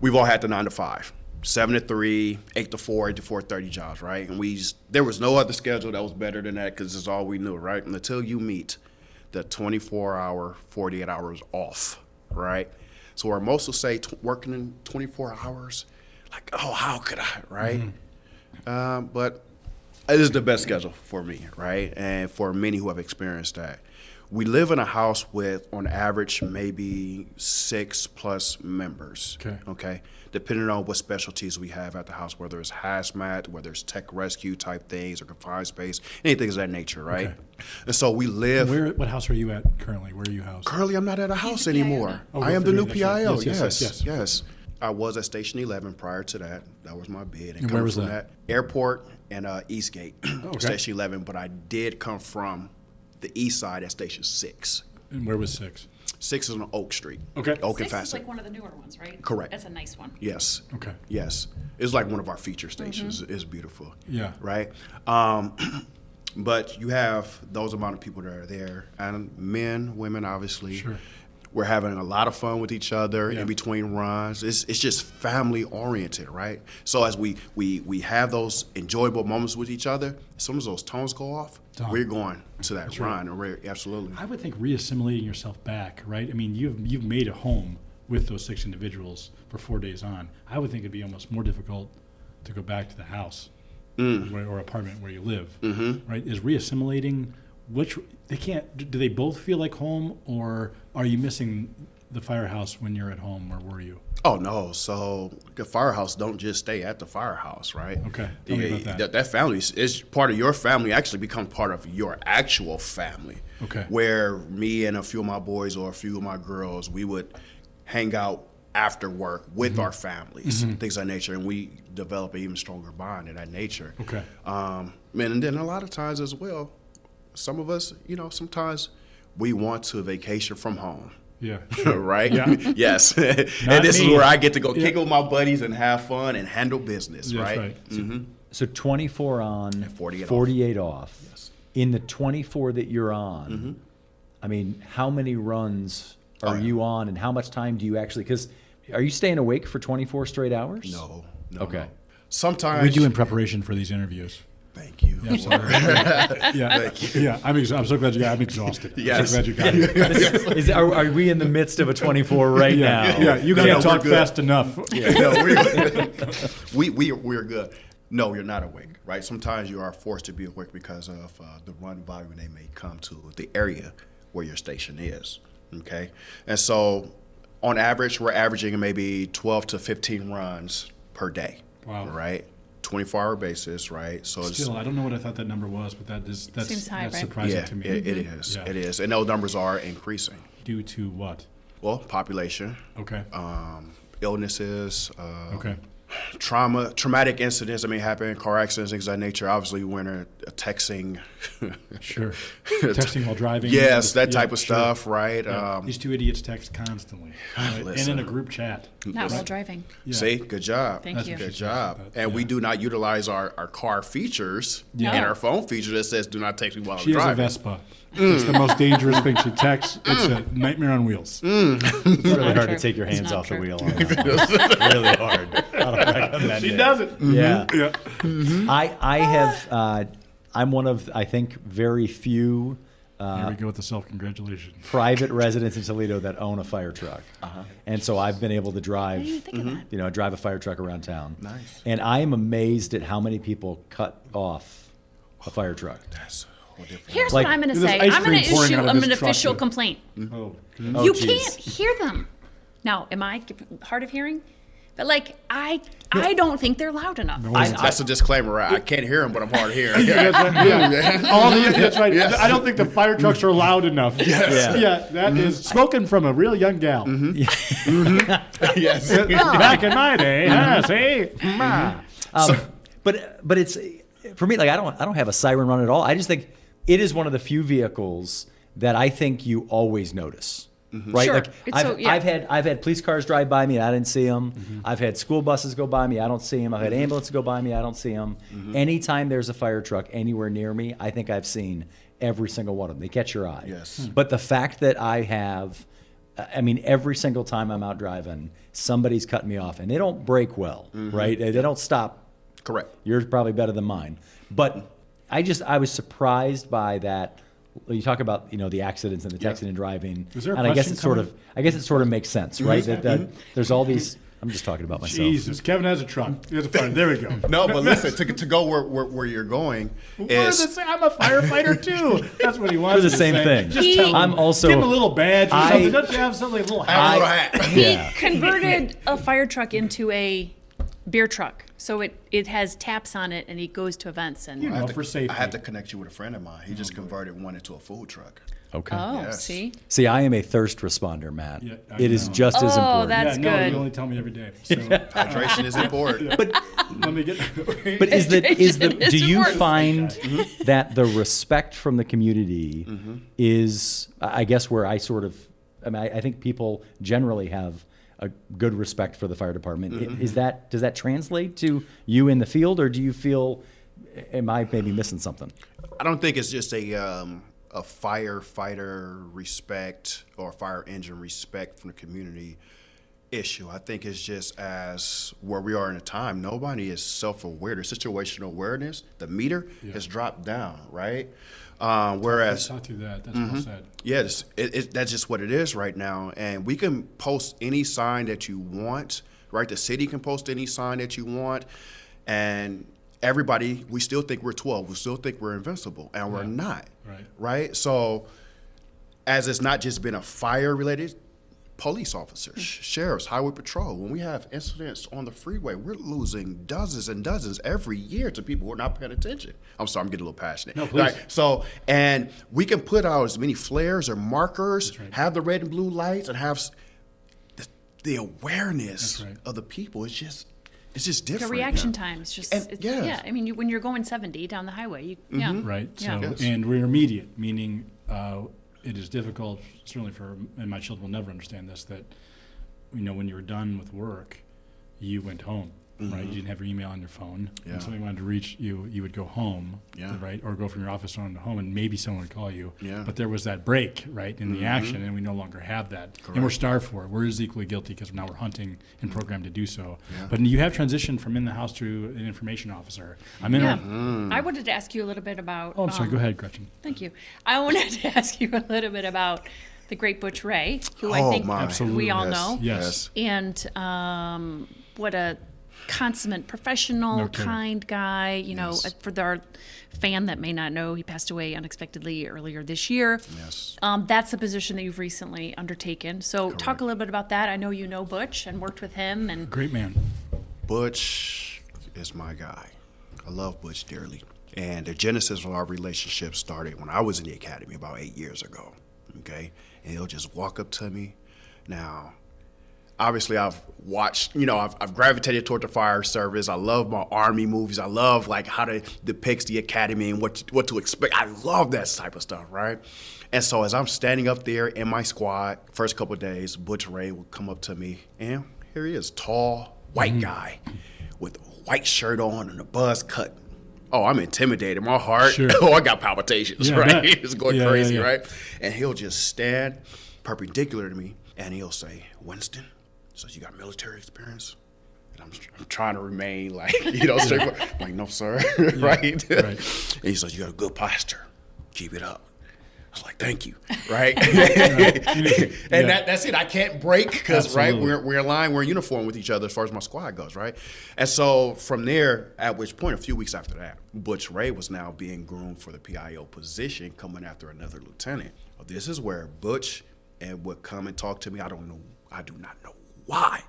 we've all had the 9 to 5. 7 to 3, 8 to 4, 8 to 4:30 jobs, right? And there was no other schedule that was better than that because it's all we knew, right? And until you meet the 24-hour, 48 hours off, right? So where most will say working in 24 hours, like, oh, how could I, right? But it is the best schedule for me, right? And for many who have experienced that. We live in a house with, on average, maybe 6+ members, okay? Depending on what specialties we have at the house, whether it's hazmat, whether it's tech rescue type things or confined space, anything of that nature, right? And so we live. What house are you at currently? Where are you housed? Currently, I'm not at a house anymore. I am the new PIO. Yes. I was at Station 11 prior to that. That was my bid. And where was that? Airport and Eastgate, Station 11. But I did come from the east side at Station 6. And where was 6? 6 is on Oak Street. Okay. Oak and 6 Fassett. is like one of the newer ones, right? Correct. That's a nice one. Yes. Okay. Yes. It's like one of our feature stations. It's beautiful. Yeah. Right? But you have those amount of people that are there, and men, women, obviously. Sure. We're having a lot of fun with each other in between runs. It's just family oriented, right? So as we have those enjoyable moments with each other, as soon as those tones go off, we're going to that run. Absolutely. I would think reassimilating yourself back, right? I mean, you've made a home with those 6 individuals for 4 days on. I would think it'd be almost more difficult to go back to the house or apartment where you live, right? Is reassimilating, do they both feel like home, or are you missing the firehouse when you're at home? Where were you? Oh, no. So the firehouse don't just stay at the firehouse, right? Okay. Tell me about that. That family is part of your family, actually becomes part of your actual family. Okay. Where me and a few of my boys or a few of my girls, we would hang out after work with our families, things of that nature, and we develop an even stronger bond in that nature. Okay. And then a lot of times as well, some of us, sometimes we want to vacation from home. Yeah. Right? Yeah. Yes. And this is where I get to go kick with my buddies and have fun and handle business, That's right? right. Mm-hmm. So 24 on, 48 off. Yes. In the 24 that you're on, I mean, how many runs are you on, and how much time do you actually? Because are you staying awake for 24 straight hours? No. Okay. No. Sometimes We do in preparation for these interviews. Thank you. Yeah, yeah. I'm so glad you got. I'm exhausted. Yes. I'm so glad you got it. Are we in the midst of a 24 right now? Yeah, you can't talk fast enough. Yeah, no, we're good. No, you're not awake, right? Sometimes you are forced to be awake because of the run volume they may come to the area where your station is, okay? And so on average, we're averaging maybe 12 to 15 runs per day, right? 24-hour basis, right? So Still, I don't know what I thought that number was, but that's Seems high, that's right? surprising to me. it is. Yeah. It is. And those numbers are increasing. Due to what? Well, population, Okay. illnesses, Okay. traumatic incidents that may happen, car accidents, things of that nature. Obviously, when texting. Sure. Texting while driving. Yes, that Yeah, type of sure. stuff, right? Yeah. These two idiots text constantly, right? and Listen. in a group chat. Not while driving. Yeah. See, good job. Thank That's you. what she Good says job. about- And we yeah. do not utilize our car features Yeah. and our phone feature that says "Do not text me while I'm She has a driving." Vespa. It's the most dangerous thing she texts. It's a nightmare on wheels. It's really Not hard true. to take your It's hands not off the true. wheel. On that one. Really hard. I don't recommend it. does it. Yeah. Yeah. I have. I'm one of, I think, very few Here we go with the self-congratulations. private residents in Toledo that own a fire truck. And so I've been able to drive, I didn't think of that. drive a fire truck around town. Nice. And I am amazed at how many people cut off a fire truck. That's a whole different. Here's Like, what I'm going to there's say. ice I'm going cream to pouring issue out of an this truck official here. complaint. Oh, Oh, You geez. can't hear them. Now, am I hard of hearing? But like, I don't think they're loud enough. That's a disclaimer. Right? I can't hear him, but I'm hard of hearing. That's right. I don't think the fire trucks are loud enough. Yes. Yeah, that is spoken from a real young gal. Yes. Back in my day, see? But it's, for me, like, I don't have a siren run at all. I just think it is one of the few vehicles that I think you always notice. Right, Sure. like It's so- yeah. I've had police cars drive by me and I didn't see them. I've had school buses go by me, I don't see them. I've had ambulances go by me, I don't see them. Anytime there's a fire truck anywhere near me, I think I've seen every single one of them. They catch your eye. Yes. But the fact that I have, I mean, every single time I'm out driving, somebody's cutting me off, and they don't brake well, right? They don't stop. Correct. Yours probably better than mine. But I was surprised by that. You talk about, the accidents and the texting and driving. Is there a and I guess question it sort of makes sense, right? That there's all these. I'm just talking about myself. Jesus, Kevin has a truck. He has a fire. There we go. No, but listen, to go where you're going is I'm a firefighter too. That's what he wants. We're the to same say. thing. Just tell him. I'm also. Give him a little badge or I- something. Don't you have something, a little I have a hat? little hat. He Yeah. converted a fire truck into a beer truck. So it has taps on it and he goes to events and You know, for safety. I have to connect you with a friend of mine. He just converted one into a food truck. Okay. oh, Yes. see? See, I am a thirst responder, Matt. Yeah, I It is know. just as Oh, important. that's yeah, no, good. you only tell me every day. So Hydration is important. let me get. But is the Hydration is do you important. find that the respect from the community is, I guess, where I think people generally have a good respect for the fire department. Does that translate to you in the field, or do you feel, am I maybe missing something? I don't think it's just a firefighter respect or fire engine respect from the community issue. I think it's just as where we are in a time, nobody is self-aware. The situational awareness, the meter has dropped down, right? Whereas, Saw through that. That's well said. yes, that's just what it is right now. And we can post any sign that you want, right? The city can post any sign that you want. And everybody, we still think we're 12. We still think we're invincible, and we're not. Right. Right? So, as it's not just been a fire-related, police officers, sheriffs, highway patrol, when we have incidents on the freeway, we're losing dozens and dozens every year to people who are not paying attention. I'm sorry, I'm getting a little passionate. No, please. Right? So, and we can put out as many flares or markers, right. have the red and blue lights, and have the awareness That's right. of the people. It's just different. The reaction time is just, And- it's, yeah. yeah. I mean, when you're going 70 down the highway, yeah. Right. So, Yeah. Yes. and we're immediate, meaning it is difficult, certainly and my children will never understand this, that, when you were done with work, you went home. Right, you didn't have your email on your phone. Yeah. When somebody wanted to reach you, you would go home, Yeah. right, or go from your office on to home, and maybe someone would call you. Yeah. But there was that break, right, in the action, and we no longer have that. Correct. And we're starved for it. We're as equally guilty because now we're hunting and programmed to do so. Yeah. But you have transitioned from in the house to an information officer. I'm in. Yeah. I wanted to ask you a little bit about. Oh, I'm sorry. Go ahead, Gretchen. Thank you. I wanted to ask you a little bit about the great Butch Ray, who I Oh, think my. we all Yes. know. Yes. And what a consummate professional, No kidding. kind guy. Yes. For our fan that may not know, he passed away unexpectedly earlier this year. Yes. That's a position that you've recently undertaken. So talk a little bit about that. I know you know Butch and worked with him. And Great man. Butch is my guy. I love Butch dearly. And the genesis of our relationship started when I was in the academy about 8 years ago. Okay? And he'll just walk up to me. Now, obviously, I've watched, I've gravitated toward the fire service. I love my Army movies. I love how it depicts the academy and what to expect. I love that type of stuff, right? And so as I'm standing up there in my squad, first couple of days, Butch Ray would come up to me, and here he is, tall, white guy with a white shirt on and a buzz cut. Oh, I'm intimidated. My heart, Sure. I got palpitations, Yeah, right? yeah. It's going Yeah, crazy, yeah, yeah. right? And he'll just stand perpendicular to me, and he'll say, Winston, so you got military experience? And I'm trying to remain straightforward. I'm like, no, sir, right? right. And he says, you got a good posture. Keep it up. I was like, thank you, right? And that's it. I can't break because, right, Absolutely. we're in line, we're in uniform with each other as far as my squad goes, right? And so from there, at which point, a few weeks after that, Butch Ray was now being groomed for the PIO position, coming after another lieutenant. This is where Butch would come and talk to me. I do not know why.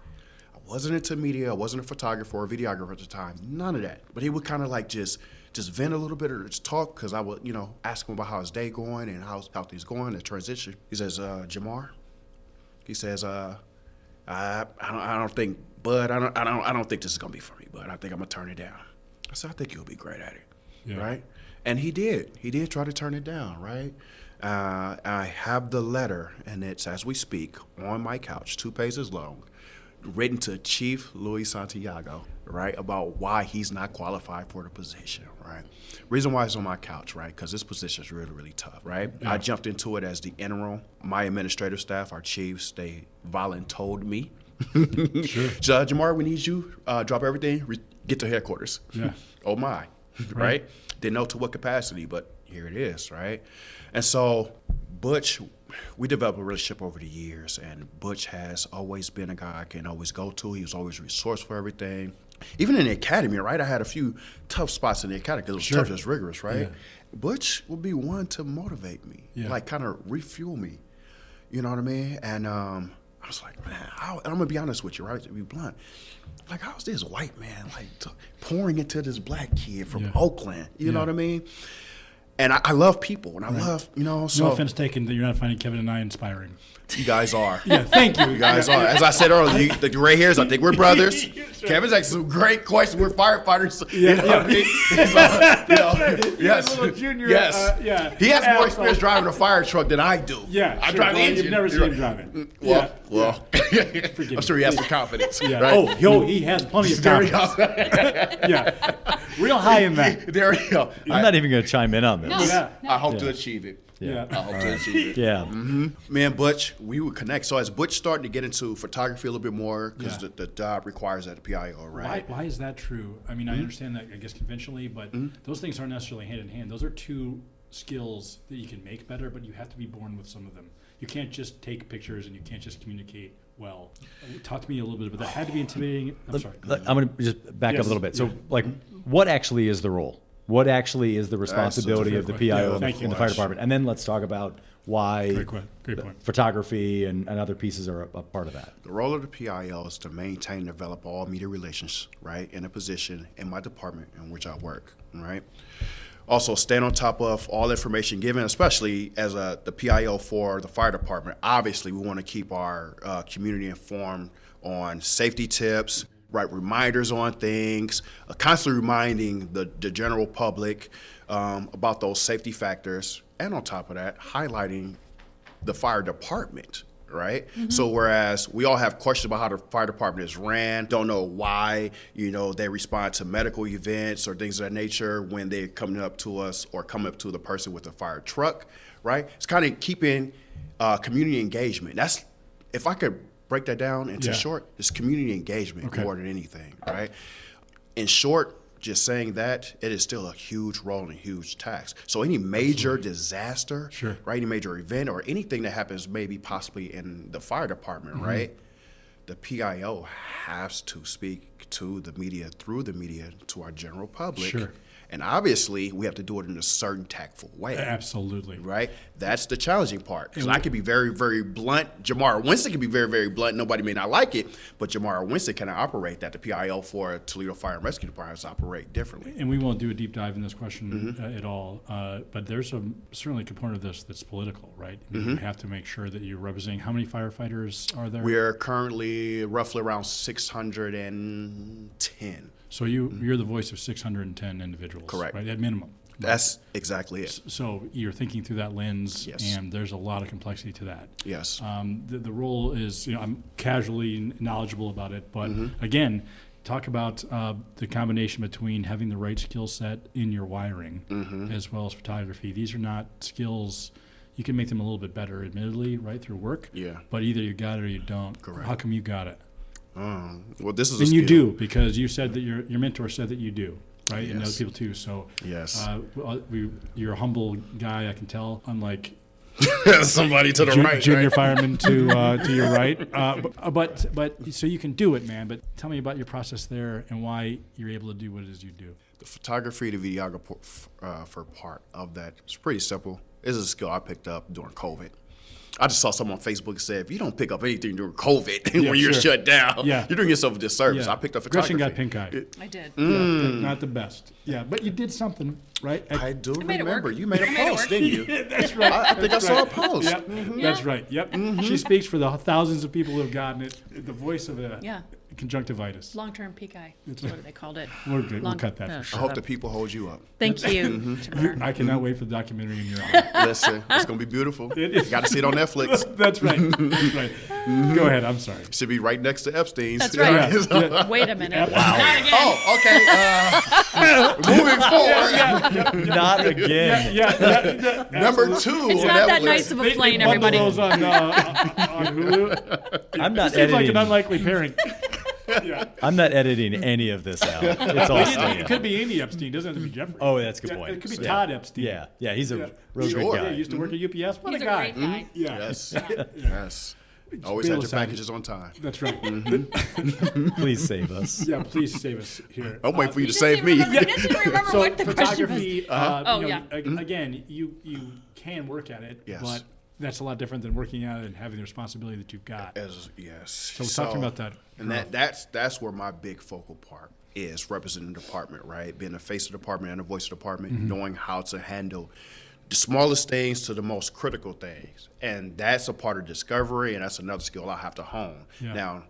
I wasn't into media. I wasn't a photographer or a videographer at the time. None of that. But he would kind of just vent a little bit or just talk because I would, ask him about how his day going and how things going, the transition. He says, Jamar, he says, I don't think, Bud, I don't think this is gonna be for me, Bud. I think I'm gonna turn it down. I said, I think you'll be great at it, Yeah. right? And he did. He did try to turn it down, right? I have the letter, and it's as we speak on my couch, 2 pages long, written to Chief Luis Santiago, right, about why he's not qualified for the position, right? Reason why it's on my couch, right, because this position is really, really tough, right? Yeah. I jumped into it as the interim. My administrative staff, our chiefs, they voluntold me. Sure. Jamar, we need you. Drop everything. Get to headquarters. Yeah. Oh, my, right? Didn't know to what capacity, but here it is, right? And so Butch, we developed a relationship over the years, and Butch has always been a guy I can always go to. He was always resourceful for everything. Even in the academy, right? I had a few tough spots in the academy because it was Sure. tough, just rigorous, right? Yeah. Butch would be one to motivate me, Yeah. kind of refuel me. You know what I mean? And I was like, man, and I'm gonna be honest with you, right? To be blunt, how's this white man pouring into this black kid from Yeah. Oakland? You know Yeah. what I mean? And I love people, and I love, so No offense taken that you're not finding Kevin and I inspiring. you guys are. Yeah, thank you. You guys are. As I said earlier, the gray hairs, I think we're brothers. Kevin's asking some great questions. We're firefighters. You know what I mean? So, yes. little junior, Yes. yeah. He has more asshole. experience driving a fire truck than I do. Yeah, I sure. drive the Well, engine. you've never seen him driving. Well, I'm sure he has some confidence. Yeah. Right? Oh, he has plenty of There we confidence. go. Yeah. Real high in that. There we go. I'm not even going to chime in on this. No. Yeah. I hope to achieve it. Yeah. I hope to achieve it. Yeah. Me and Butch, we would connect. So as Butch started to get into photography a little bit more, because Yeah. the job requires that at PIO, right? Why is that true? I mean, I understand that, I guess, conventionally, but those things aren't necessarily hand in hand. Those are two skills that you can make better, but you have to be born with some of them. You can't just take pictures and you can't just communicate well. Talk to me a little bit about that. Had to be intimidating. I'm sorry. I'm going to just back up Yes. a little bit. So, Yeah. what actually is the role? What actually is the responsibility fair of the question. PIO Yeah, in thank the you. fire department? And then let's talk about why Great point. photography and other pieces are a part of that. The role of the PIO is to maintain and develop all media relations, right, in a position in my department in which I work, right? Also, stand on top of all information given, especially as the PIO for the fire department. Obviously, we want to keep our community informed on safety tips, right, reminders on things, constantly reminding the general public about those safety factors, and on top of that, highlighting the fire department. Right. So whereas we all have questions about how the fire department is ran, don't know why, they respond to medical events or things of that nature when they're coming up to us or come up to the person with a fire truck. Right. It's kind of keeping community engagement. That's, if I could break that down into short, it's community engagement more than anything. Right. In short, just saying that, it is still a huge role and a huge tax. So any major disaster, right, any major event or anything that happens maybe possibly in the fire department, right, the PIO has to speak to the media, through the media, to our general public. And obviously, we have to do it in a certain tactful way. Absolutely. Right? That's the challenging part. Because I could be very, very blunt. Jamar Winston can be very, very blunt. Nobody may not like it, but Jamar Winston cannot operate that. The PIO for Toledo Fire Rescue Department has to operate differently. And we won't do a deep dive in this question at all, but there's certainly a component of this that's political, right? You have to make sure that you're representing. How many firefighters are there? We are currently roughly around 610. So you're the voice of 610 individuals, correct? Right, at minimum. That's exactly it. So you're thinking through that lens, and there's a lot of complexity to that. Yes. The role is, I'm casually knowledgeable about it, but again, talk about the combination between having the right skill set in your wiring as well as photography. These are not skills. You can make them a little bit better, admittedly, right, through work. Yeah. But either you got it or you don't. Correct. How come you got it? Well, this is a And skill. you do, because you said that your mentor said that you do, right? And other people too. So you're a humble guy, I can tell. Unlike somebody to the right, junior right? fireman to your right. But so you can do it, man. But tell me about your process there and why you're able to do what it is you do. The photography, the videographer for part of that, it's pretty simple. It's a skill I picked up during COVID. I just saw someone on Facebook say, if you don't pick up anything during COVID when you're shut down, you're doing yourself a disservice. I picked up photography. Gretchen got pink eye. I did. Not the best. Yeah, but you did something, right? I do made it remember. work. You made a post, didn't you? That's right. I think I saw a post. Yep. That's right. Yep. She speaks for the thousands of people who have gotten it. The voice of a conjunctivitis. Long-term peak eye. That's what they called it. We're good. We'll cut that for I sure. hope the people hold you up. Thank you. Jamar. I cannot wait for the documentary in your honor. Listen, it's going to be beautiful. You got to see it on Netflix. That's right. That's right. Go ahead. I'm sorry. Should be right next to Epstein's. That's right. Yeah. Wait a minute. Wow. Not again. Oh, okay. Moving forward. Not again. Number 2. It's not that nice of a plane, bundle everybody. those on Hulu. I'm not Seems like an editing. unlikely pairing. I'm not editing any of this out. It's all It staying. could be Andy Epstein. Doesn't have to be Jeffrey. Oh, that's a good point. It could be Yeah. Todd Epstein. Yeah, he's a real Sure. good Yeah, guy. he used to work at UPS. What He's a a guy. great guy. Yeah. Yes. Yes. Always had your packages on time. That's right. Please save us. Yeah, please save us here. I'm waiting for you to He save doesn't me. even remember- He doesn't even remember So what the question was. photography, again, you can work at it, Yes. but that's a lot different than working at it and having the responsibility that you've got. Yes. So talking about that. And that's where my big focal part is, representing the department, right? Being the face of the department and the voice of the department, knowing how to handle the smallest things to the most critical things. And that's a part of discovery, and that's another skill I have to hone. Yeah. Now,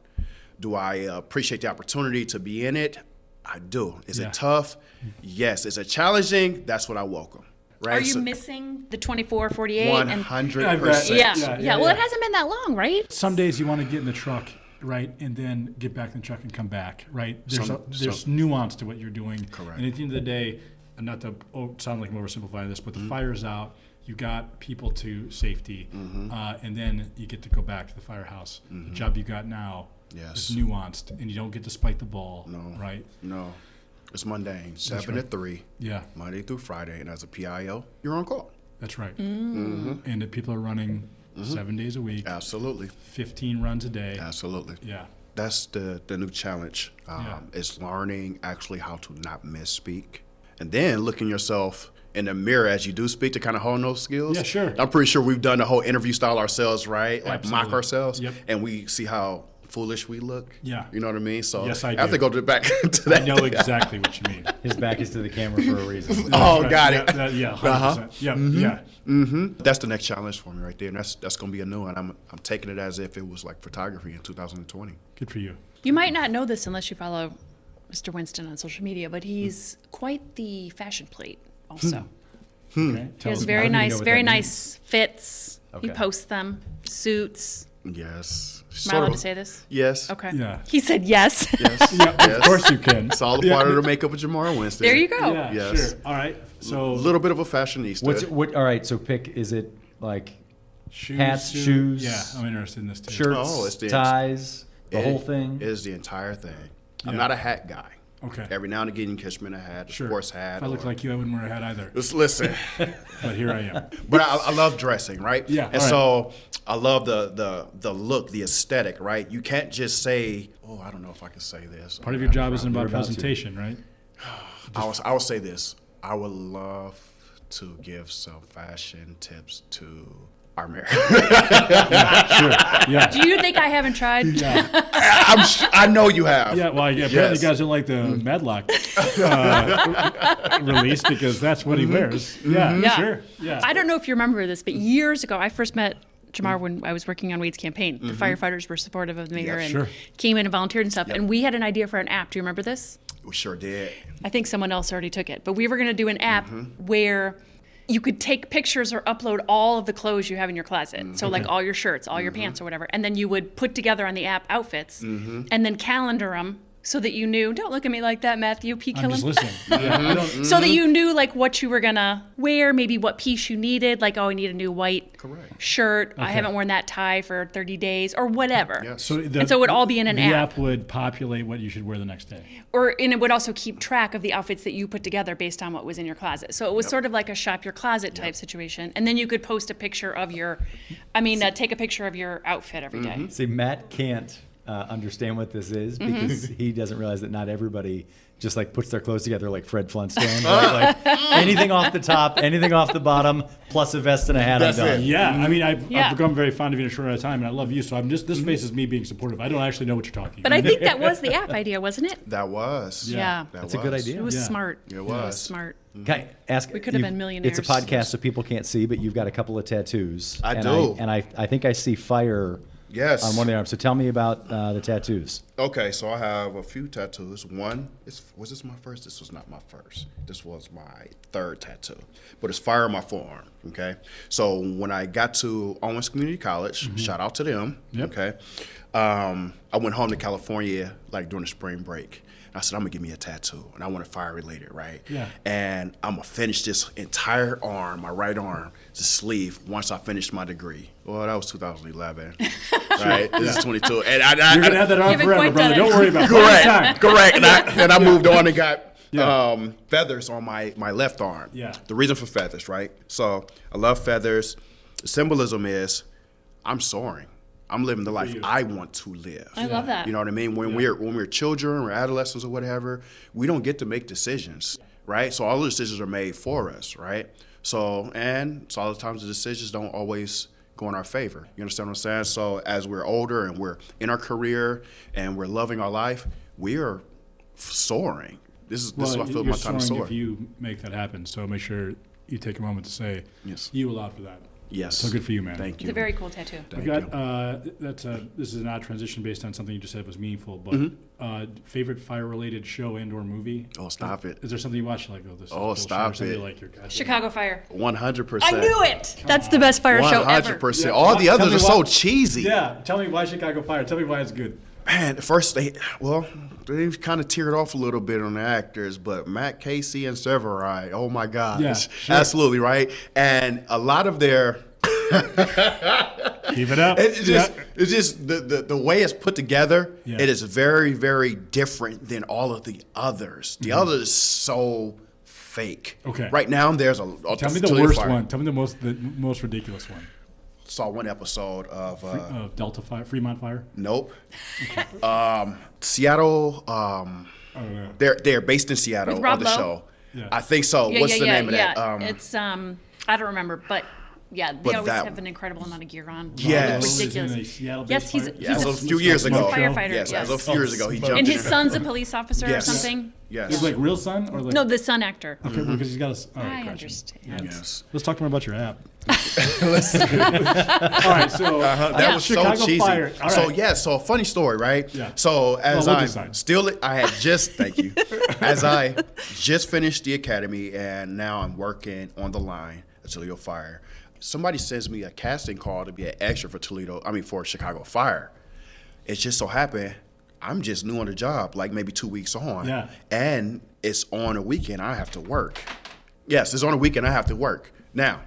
do I appreciate the opportunity to be in it? I do. Is Yeah. it tough? Yes. Is it challenging? That's what I welcome. Right? Are you missing the 24, 48? and 100%. Yeah. Well, it hasn't been that long, right? Some days you want to get in the truck, right, and then get back in the truck and come back, right? There's nuance to what you're doing. Correct. And at the end of the day, and not to sound like I'm oversimplifying this, but the fire's out. You got people to safety, and then you get to go back to the firehouse. The job you got now is nuanced, and you don't get to spike the ball, right? No. It's mundane. 7 to 3. Yeah. Monday through Friday. And as a PIO, you're on call. That's right. And that people are running 7 days a week, Absolutely. 15 runs a day. Absolutely. Yeah. That's the new challenge. Is learning actually how to not misspeak. And then looking yourself in the mirror as you do speak to kind of hone those skills. Yeah, sure. I'm pretty sure we've done the whole interview style ourselves, right? Like mock Absolutely. ourselves. Yep. And we see how foolish we look. Yeah. You know what I mean? So Yes, I have do. to go back to I that. know exactly what you mean. His back is to the camera for a reason. Oh, Right. got it. Yeah, 100%. Yeah. That's the next challenge for me right there. And that's going to be a new one. I'm taking it as if it was like photography in 2020. Good for you. You might not know this unless you follow Mr. Winston on social media, but he's quite the fashion plate also. Okay. He has us- very how do you know nice, what very that nice fits. He posts them, suits. Yes. Am I allowed to say this? Yes. Okay. Yeah. He said yes. Yes. Yeah, of course you can. It's all a part of the makeup of Jamar Winston. There you go. Yeah, Yes. sure. All right. A So little bit of a fashionista. All right, so pick, is it like shoes, hats, suit. shoes? Yeah, I'm interested in this too. shirts, Oh, it's the- ties, the whole thing? It is the entire thing. I'm Yeah. not a hat guy. Okay. Every now and again, you catch me in a hat, a Sure. sports hat. If I look or- like you, I wouldn't wear a hat either. Just listen. But here I am. But I love dressing, right? Yeah, And all so I love the look, the aesthetic, right? You can't just say, oh, I don't know if I can say this. Part of your job isn't You're about about to. presentation, right? I will say this. I would love to give some fashion tips to our mayor. Sure. Yeah. Do you think I haven't tried? Yeah. I know you have. Yeah, well, apparently Yes. you guys don't like the Medlock release because that's what he wears. Yeah, Yeah. sure. Yeah. I don't know if you remember this, but years ago, I first met Jamar when I was working on Wade's campaign. The firefighters were supportive of the mayor Yeah, and sure. came in and volunteered and stuff. And we had an idea for an app. Do you remember this? We sure did. I think someone else already took it. But we were going to do an app where you could take pictures or upload all of the clothes you have in your closet. So like all your shirts, all your pants or whatever. And then you would put together on the app outfits and then calendar them so that you knew, don't look at me like that, Matthew P. I'm Killen. just listening. Yeah, I don't, So that you knew like what you were gonna wear, maybe what piece you needed, like, oh, I need a new white shirt. I haven't worn that tie for 30 days or whatever. Yes. so And so it would all be in an the app. app would populate what you should wear the next day. And it would also keep track of the outfits that you put together based on what was in your closet. So it was sort of like a shop your closet type situation. And then you could post a picture of take a picture of your outfit every day. See, Matt can't understand what this is because he doesn't realize that not everybody just like puts their clothes together like Fred Flintstone. Right? Like anything off the top, anything off the bottom, plus a vest and a hat. That's I'm done. it. Yeah, I mean, I've Yeah. become very fond of you in a short amount of time, and I love you. So I'm just this face is me being supportive. I don't actually know what you're talking But about. I think that was the app idea, wasn't it? That was. Yeah. That That's a good was. idea. It was Yeah. smart. It was. smart. Can I ask? We could have you've- been millionaires. It's a podcast, so people can't see, but you've got a couple of tattoos. I and do. I think I see fire Yes. on one of the arms. So tell me about the tattoos. Okay, so I have a few tattoos. One was this my first? This was not my first. This was my third tattoo, but it's fire on my forearm. Okay, so when I got to Owens Community College, shout out to them. Yep. Okay, I went home to California like during the spring break. I said, I'm gonna give me a tattoo, and I want it fire related, right? Yeah. And I'm gonna finish this entire arm, my right arm, the sleeve, once I finish my degree. Well, that was 2011, right? This is 22, and You're gonna have that on haven't forever, quite brother. done it. Don't worry about it. One time. Correct. And I moved on and got Yeah. feathers on my left arm. Yeah. The reason for feathers, right? So I love feathers. The symbolism is I'm soaring. I'm living the life you. I want to live. I love that. You know what I mean? When we're children or adolescents or whatever, we don't get to make decisions, right? So all the decisions are made for us, right? So a lot of times the decisions don't always go in our favor. You understand what I'm saying? So as we're older and we're in our career and we're loving our life, we are soaring. This is what I feel you're my time to soaring soar. if you make that happen. So make sure you take a moment to say, Yes. you allowed for that. Yes. So good for you, man. Thank It's you. a very cool tattoo. We've Thank got you. this is an odd transition based on something you just said was meaningful, but favorite fire-related show and/or movie. Oh, stop it. Is there something you watch like this? Oh, bullshit, stop or something it. Like your goddamn- Chicago Fire. 100%. I knew it. That's the best fire show ever. 100%. Yeah. All the Tell others me are so why- cheesy. Yeah, tell me why Chicago Fire. Tell me why it's good. Man, at first they kind of teared off a little bit on the actors, but Matt Casey and Severide, oh my gosh, Yeah, sure. absolutely right. And a lot of their, Keep it up. it's just the way it's put together. Yeah. It is very, very different than all of the others. The others is so fake. Okay. Right now there's a Tell me the Toledo worst Fire. one. Tell me the most ridiculous one. Saw one episode of Delta Fire, Fremont Fire. nope. Seattle. I don't know. They're based in Seattle With Rob on the Lowe? show. Yeah. I think so. What's the name of that? It's I don't remember, but yeah, they But always that- have an incredible amount of gear on. Yes. He's in ridiculous. a Seattle-based Yes, he's fire? Yeah, he's as a, of a few years ago. firefighter. Yes, yes. as of a few years ago, he jumped And in. his son's a police officer Yes. or something. Yes. He's like real son or like No, the son actor. okay, because he's got a. All right, I Gretchen. understand. Yes. Let's talk more about your app. All right, so That was Chicago so cheesy. Fire. All So right. yeah, so a funny story, right? Yeah. So as Well, we'll I decide. still, I had just thank you, as I just finished the academy and now I'm working on the line at Toledo Fire. somebody sends me a casting call to be an extra for Chicago Fire. It just so happened I'm just new on the job, like maybe 2 weeks on. Yeah. And it's on a weekend I have to work. Yes, it's on a weekend I have to work. Now,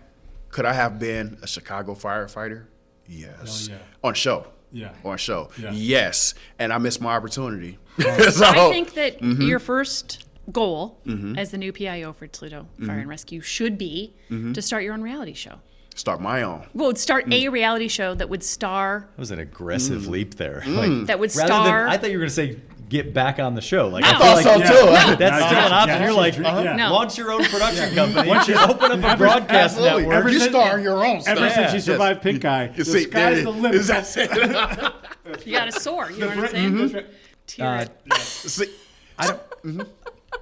could I have been a Chicago firefighter? Yes. Oh, yeah. On show. Yeah. On show. Yeah. Yes. And I missed my opportunity. So I think that your first goal as the new PIO for Toledo Fire and Rescue should be to start your own reality show. Start my own. Well, start a reality show that would star. That was an aggressive leap there. That would Rather than, star. I thought you were going to say get back on the show. Like No. I I feel thought like so, too. That's No, still an option. yeah, You're like, yeah. launch your own production company. Once you open up a broadcast Absolutely. network. Ever star your own stuff. Ever since you Yes. survived Pink Eye, the See, sky's the limit. That's it. You got to soar. You know what I'm saying? Tear it. See,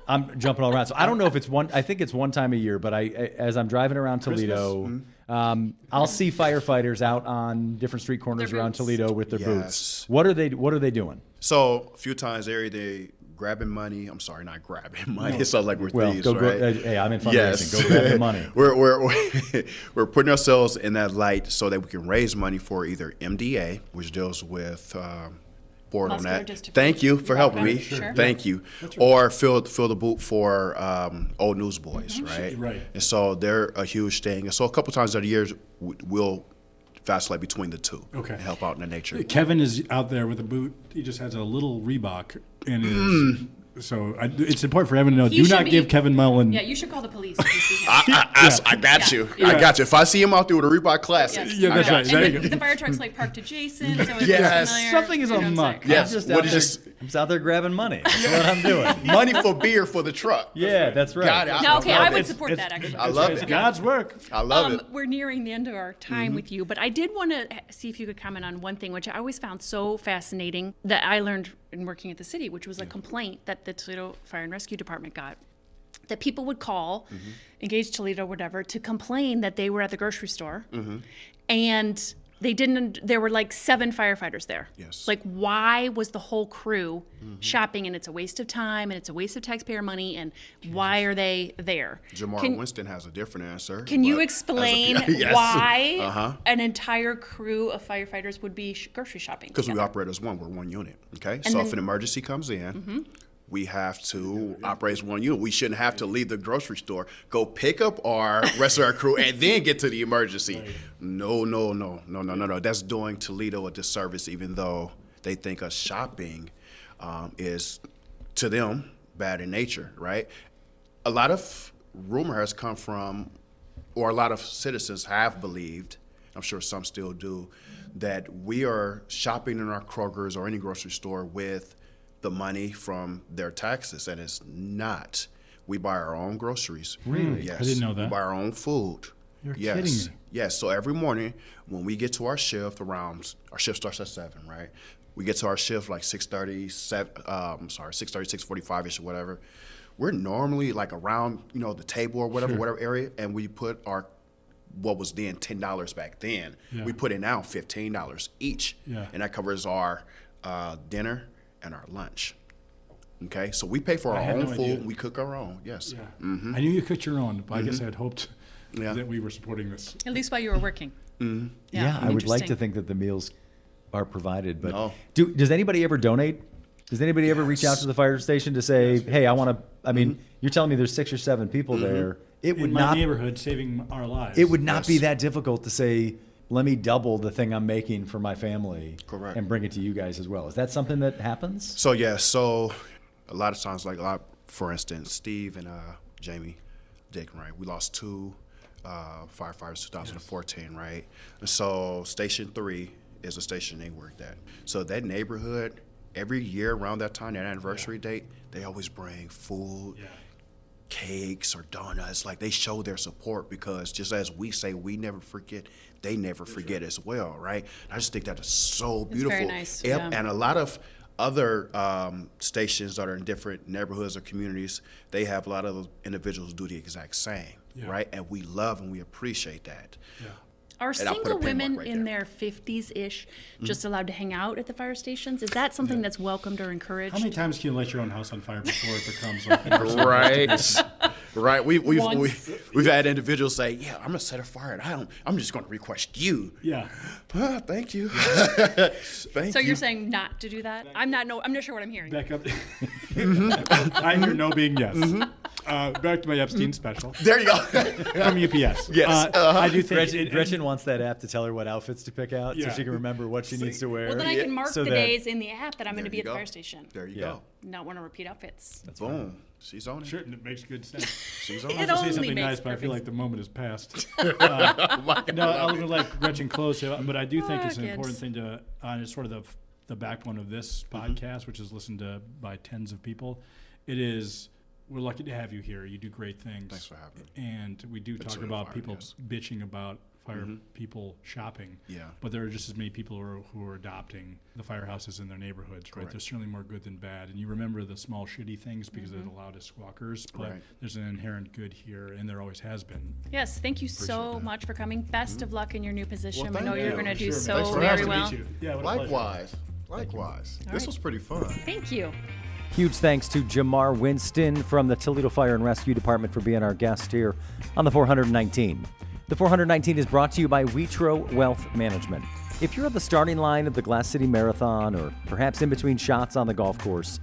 I'm jumping all around. So I don't know if it's one. I think it's one time a year. But as I'm driving around Toledo, I'll see firefighters out on different street corners Their around boots. Toledo with their Yes. boots. What are they doing? So a few times they grabbing money. I'm sorry, not grabbing money. It sounds like we're Well, thieves, go. right? Hey, I'm in fundraising. Yes. Go grab the money. we're putting ourselves in that light so that we can raise money for either MDA, which deals with board on Muscular that. dystrophy. Thank you for You're helping welcome. me. Sure. Thank you. Or fill the boot for Old Newsboys, right? Right. And so they're a huge thing. And so a couple times out of the years, we'll vacillate between the two. Okay. And help out in the nature. Kevin is out there with a boot. He just has a little Reebok in his. So it's important for everyone to know. He Do should not be- give Kevin Mullen. Yeah, you should call the police if you see him. I got you. I got you. If I see him out there with a Reebok Classic. Yes. Yeah, that's right. There you And go. the fire truck's like parked adjacent, so it's Yes. familiar. Something is You know what I'm amok. saying? Yes. I'm just What out is there, this? I'm just out there grabbing money. That's what I'm doing. Money for beer for the truck. Yeah, that's right. Got it. No, okay, I would It's- support that actually. I love It's it. God's work. I love it. We're nearing the end of our time with you, but I did want to see if you could comment on one thing, which I always found so fascinating that I learned in working at the city, which was a complaint that the Toledo Fire and Rescue Department got. That people would call, Engage Toledo, whatever, to complain that they were at the grocery store and they didn't, there were like 7 firefighters there. Yes. Like, why was the whole crew shopping? And it's a waste of time and it's a waste of taxpayer money. And why are they there? Jamar Winston has a different answer. Can you but explain yes. why an entire crew of firefighters would be grocery shopping? Because we together? operate as one. We're one unit. Okay. So if an emergency comes in, we have to operate as one unit. We shouldn't have to leave the grocery store, go pick up our rest of our crew, and then get to the emergency. No. That's doing Toledo a disservice, even though they think us shopping is, to them, bad in nature, right? A lot of rumor has come from, or a lot of citizens have believed, I'm sure some still do, that we are shopping in our Kroger's or any grocery store with the money from their taxes, and it's not. We buy our own groceries. Really? Yes. I didn't know that. We buy our own food. You're yes. kidding me. Yes. So every morning when we get to our shift our shift starts at 7, right? We get to our shift like 6:30, 6:45ish or whatever. We're normally like around, the table or whatever area, and we put our what was then $10 back then. Yeah. We put in now $15 each, Yeah. and that covers our dinner and our lunch. Okay, so we pay for our had own no food. idea. And we cook our own. Yes. Yeah. I knew you cooked your own, but I guess I had hoped Yeah. that we were supporting this. At least while you were working. Yeah, I would like to interesting. think that the meals are provided, but No. does anybody ever donate? Does anybody ever reach out to the fire station to say, "Hey, I want to"? I mean, you're telling me there's 6 or 7 people there. It would In my not. neighborhood, saving our lives. It would not be Yes. that difficult to say, "Let me double the thing I'm making for my family, Correct. and bring it to you guys as well." Is that something that happens? So a lot of times, for instance, Steve and Jamie Dick, right? We lost 2 firefighters 2014, right? And so Station 3 is a station they worked at. So that neighborhood, every year around that time, that anniversary date, they always bring food, cakes or donuts. Like, they show their support because just as we say, we never forget, they never forget as well, right? I just think that is so beautiful. very nice, Yep. yeah. And a lot of other stations that are in different neighborhoods or communities, they have a lot of those individuals do the exact same, right? And we love and we appreciate that. Are And I'll put a single pin mark women right in there. their 50s-ish just allowed to hang out at the fire stations? Is that something that's welcomed or encouraged? How many times can you light your own house on fire before it becomes like Right. Right? Once. We've had individuals say, "Yeah, I'm gonna set a fire, and I'm just gonna request you." Yeah. Thank you. Thank So you. you're saying not to do that? I'm not sure what I'm hearing. Back up. I hear no being yes. Back to my Epstein special There you go. from UPS. Yes. I do think Gretchen wants that app to tell her what outfits to pick out Yeah. so she can remember what she needs to wear. Well, then I can mark So the that- days in the app that I'm going to There be you at the go. fire station. There you Yeah. go. Not want to repeat outfits. Boom. She's on it. Sure, it makes good sense. She's on It it. To say only something makes nice, but I feel perfect like the moment has passed. No, I'll even let Gretchen close, but I do think it's an kids. important thing to, and it's sort of the backbone of this podcast, which is listened to by tens of people. We're lucky to have you here. You do great things. Thanks for having me. And we do talk Toledo about Fire, people yes. bitching about fire people shopping. Yeah. But there are just as many people who are adopting the firehouses in their neighborhoods, right? Correct. There's certainly more good than bad. And you remember the small shitty things because they're the loudest squawkers, but Right. there's an inherent good here, and there always has been. Yes, thank you so that. much for coming. Best of luck in your new position. Well, we know thank you're you. going to do Sure, so thanks for very having me. well. Meet you. Yeah, what a pleasure. Likewise. This right. was pretty fun. Thank you. Huge thanks to Jamar Winston from the Toledo Fire and Rescue Department for being our guest here on the 419. The 419 is brought to you by Wetro Wealth Management. If you're at the starting line of the Glass City Marathon or perhaps in between shots on the golf course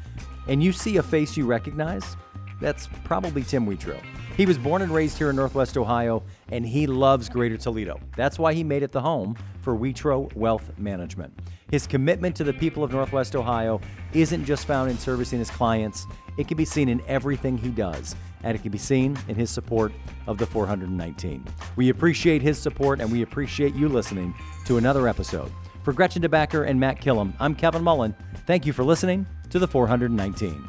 and you see a face you recognize, that's probably Tim Wetro. He was born and raised here in Northwest Ohio, and he loves Greater Toledo. That's why he made it the home for Wetro Wealth Management. His commitment to the people of Northwest Ohio isn't just found in servicing his clients. It can be seen in everything he does, and it can be seen in his support of the 419. We appreciate his support, and we appreciate you listening to another episode. For Gretchen DeBacker and Matt Killam, I'm Kevin Mullen. Thank you for listening to the 419.